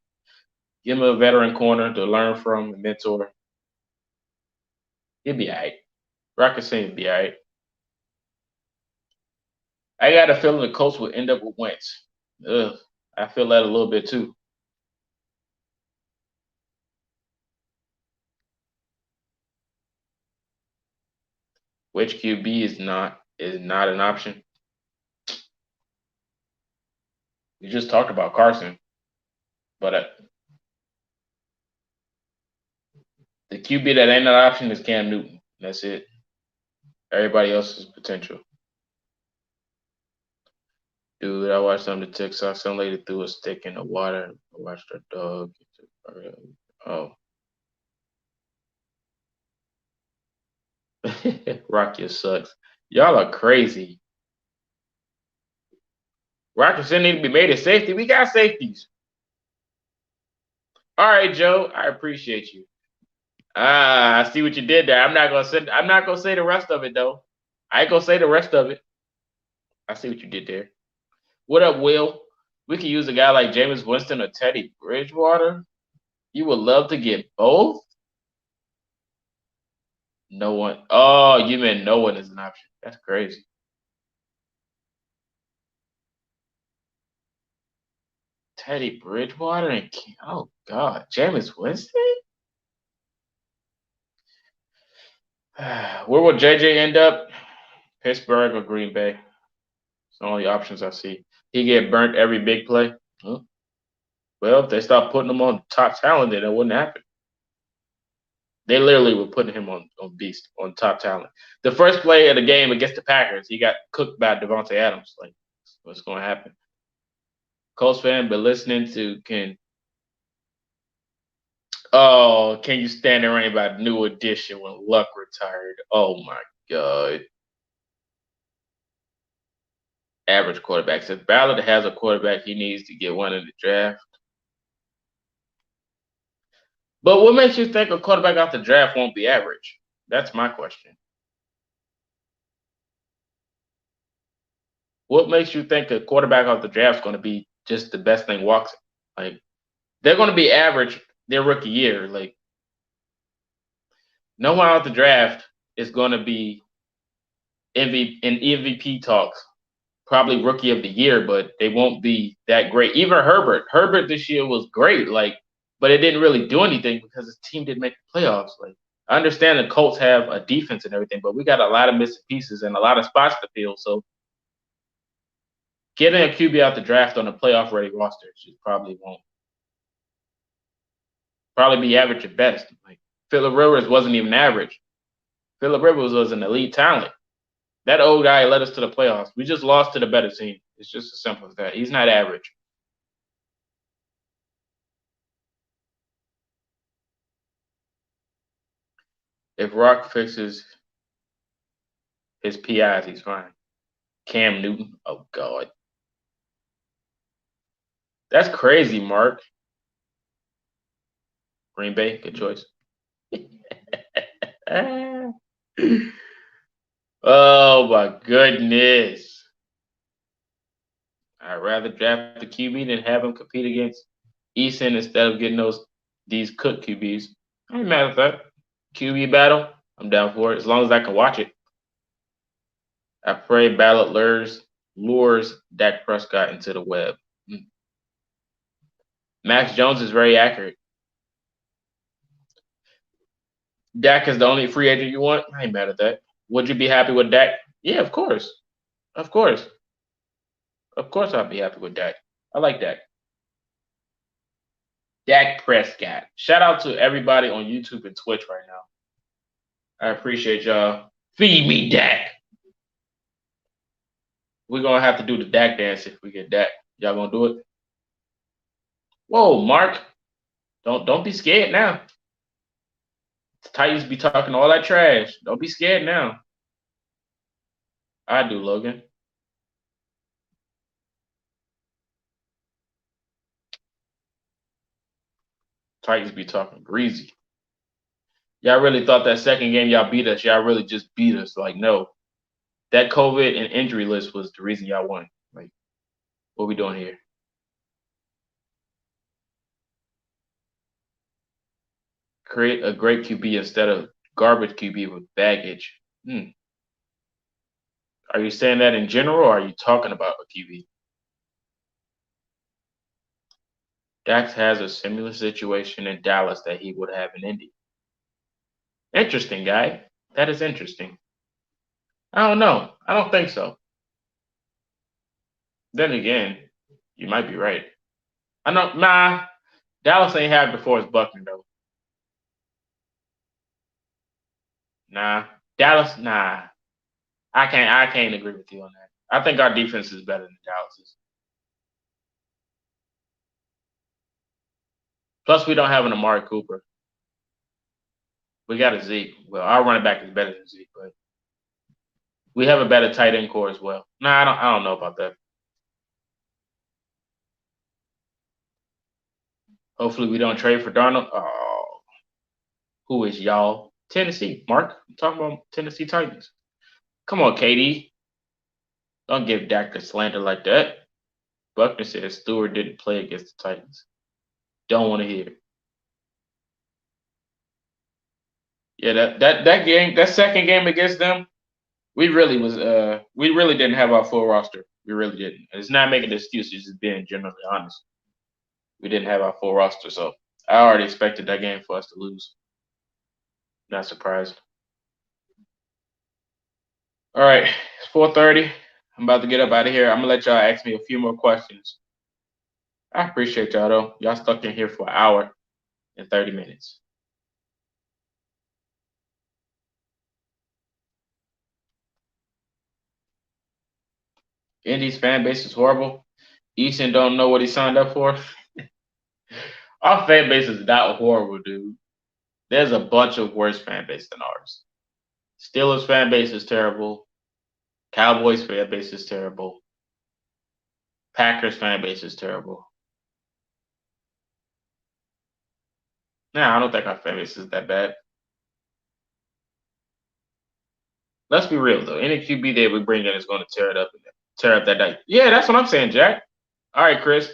Give him a veteran corner to learn from, a mentor. He'll be all right. Rocky Sin will be all right. I got a feeling the Colts will end up with Wentz. Ugh, I feel that a little bit too. Which QB is not an option? You just talked about Carson, but the QB that ain't an option is Cam Newton. That's it. Everybody else is potential. Dude, I watched on the TikTok. Some lady threw a stick in the water. I watched her dog. Oh. Rocky sucks. Y'all are crazy. Rocky shouldn't need to be made a safety. We got safeties. All right, Joe. I appreciate you. Ah, I see what you did there. I'm not gonna say the rest of it though. I ain't gonna say the rest of it. I see what you did there. What up, Will? We could use a guy like Jameis Winston or Teddy Bridgewater. You would love to get both? No one. Oh, you meant no one is an option. That's crazy. Teddy Bridgewater and oh god, Jameis Winston. Where will JJ end up? Pittsburgh or Green Bay? It's the only options I see. He get burnt every big play. Huh? Well, if they stop putting him on top talent, then it wouldn't happen. They literally were putting him on beast, on top talent. The first play of the game against the Packers, he got cooked by Devontae Adams. Like, what's going to happen? Colts fan, but listening to can you stand the rain by New Edition when Luck retired? Oh my god. Average quarterbacks. If Ballard has a quarterback, he needs to get one in the draft. But what makes you think a quarterback off the draft won't be average? That's my question. What makes you think a quarterback off the draft is going to be just the best thing walks? Like they're going to be average their rookie year. Like no one out the draft is going to be MVP talks. Probably rookie of the year, but they won't be that great. Even Herbert. Herbert this year was great, but it didn't really do anything because his team didn't make the playoffs. Like I understand the Colts have a defense and everything, but we got a lot of missing pieces and a lot of spots to fill. So getting a QB out the draft on a playoff ready roster just probably won't. Probably be average at best. Like Phillip Rivers wasn't even average. Phillip Rivers was an elite talent. That old guy led us to the playoffs. We just lost to the better team. It's just as simple as that. He's not average. If Rock fixes his PIs, he's fine. Cam Newton. Oh God. That's crazy, Mark. Green Bay, good choice. Oh my goodness. I'd rather draft the QB than have him compete against Eason instead of getting these cook QBs. I ain't mad at that. QB battle, I'm down for it as long as I can watch it. I pray Ballot lures Dak Prescott into the web. Max Jones is very accurate. Dak is the only free agent you want? I ain't mad at that. Would you be happy with Dak? Yeah, of course. Of course. Of course I'd be happy with Dak. I like Dak. Dak Prescott. Shout out to everybody on YouTube and Twitch right now. I appreciate y'all. Feed me Dak. We're gonna have to do the Dak dance if we get Dak. Y'all gonna do it? Whoa, Mark. Don't be scared now. The Titans be talking all that trash. Don't be scared now. I do, Logan. Titans be talking greasy. Y'all really thought that second game y'all beat us. Y'all really just beat us. Like, no. That COVID and injury list was the reason y'all won. Like, what we doing here? Create a great QB instead of garbage QB with baggage. Are you saying that in general, or are you talking about a QB? Dax has a similar situation in Dallas that he would have in Indy. Interesting, guy. That is interesting. I don't know. I don't think so. Then again, you might be right. I know. Nah, Dallas ain't had before as Buckner though. Nah, Dallas. Nah, I can't. I can't agree with you on that. I think our defense is better than Dallas's. Plus, we don't have an Amari Cooper. We got a Zeke. Well, our running back is better than Zeke, but we have a better tight end core as well. Nah, I don't know about that. Hopefully we don't trade for Darnold. Oh, who is y'all? Tennessee. Mark, I'm talking about Tennessee Titans. Come on, KD. Don't give Dak the slander like that. Buckner said Stewart didn't play against the Titans. Don't want to hear it. Yeah, that game, that second game against them, we really didn't have our full roster. We really didn't. It's not making excuses, just being generally honest. We didn't have our full roster, so I already expected that game for us to lose. Not surprised. All right, it's 4:30. I'm about to get up out of here. I'm gonna let y'all ask me a few more questions. I appreciate y'all though. Y'all stuck in here for an hour and 30 minutes. Indy's fan base is horrible. Easton don't know what he signed up for. Our fan base is not horrible, dude. There's a bunch of worse fan base than ours. Steelers fan base is terrible. Cowboys fan base is terrible. Packers fan base is terrible. Nah, I don't think our fan base is that bad. Let's be real though. Any QB that we bring in is going to tear it up and tear up that day. Yeah, that's what I'm saying, Jack. All right, Chris.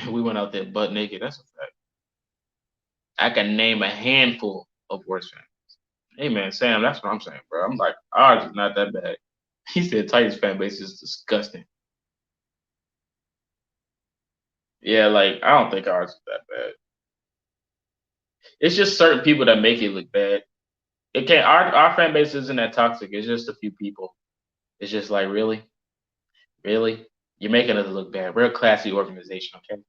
We went out there butt naked. That's a fact. I can name a handful of worse fans. Hey man, Sam, that's what I'm saying, bro. I'm like, ours is not that bad. He said Titans fan base is disgusting. Yeah, like I don't think ours is that bad. It's just certain people that make it look bad. It can't. Our fan base isn't that toxic. It's just a few people. It's just like really, really, you're making us look bad. We're a classy organization, okay?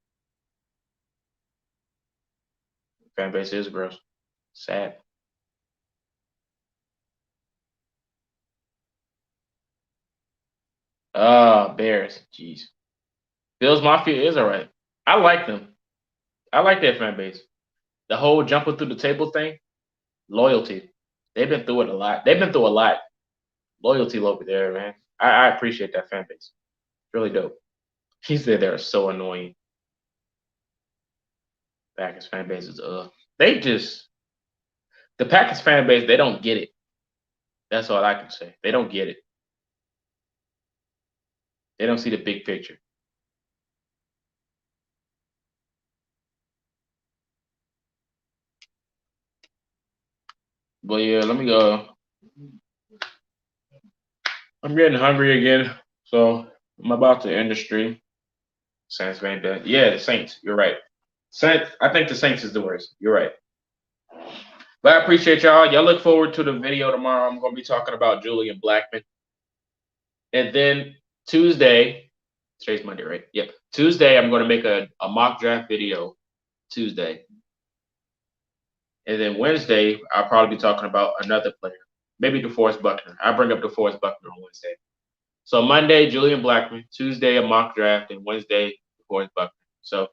Fan base is gross. Sad. Bears. Jeez. Bills Mafia is alright. I like them. I like their fan base. The whole jumping through the table thing, loyalty. They've been through it a lot. They've been through a lot. Loyalty over there, man. I appreciate that fan base. Really dope. He said they're so annoying. Packers fan base is they just the Packers fan base, they don't get it. That's all I can say. They don't get it. They don't see the big picture. But yeah, let me go. I'm getting hungry again, so I'm about to end the stream. Saints fan base. Yeah, the Saints. You're right. Saints. I think the Saints is the worst. You're right. But I appreciate y'all. Y'all look forward to the video tomorrow. I'm going to be talking about Julian Blackmon. And then Tuesday, today's Monday, right? Yep. Tuesday, I'm going to make a mock draft video Tuesday. And then Wednesday, I'll probably be talking about another player, maybe DeForest Buckner. I'll bring up DeForest Buckner on Wednesday. So Monday, Julian Blackmon. Tuesday, a mock draft. And Wednesday, DeForest Buckner. So,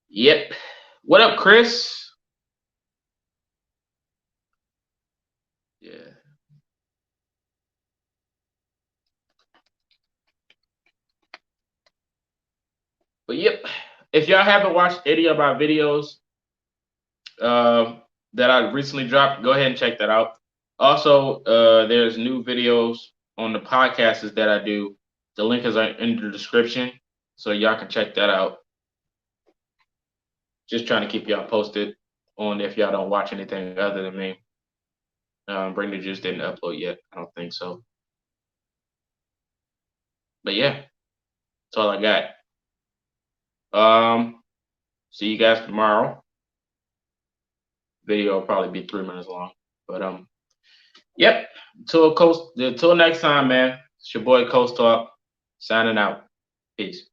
yep. What up, Chris? Yeah. But yep, if y'all haven't watched any of my videos that I recently dropped, go ahead and check that out. Also, there's new videos on the podcasts that I do. The link is in the description, so y'all can check that out. Just trying to keep y'all posted on if y'all don't watch anything other than me. Bring the Juice didn't upload yet. I don't think so. But yeah, that's all I got. See you guys tomorrow. Video will probably be 3 minutes long. But yep. Until next time, man. It's your boy Coast Talk signing out. Peace.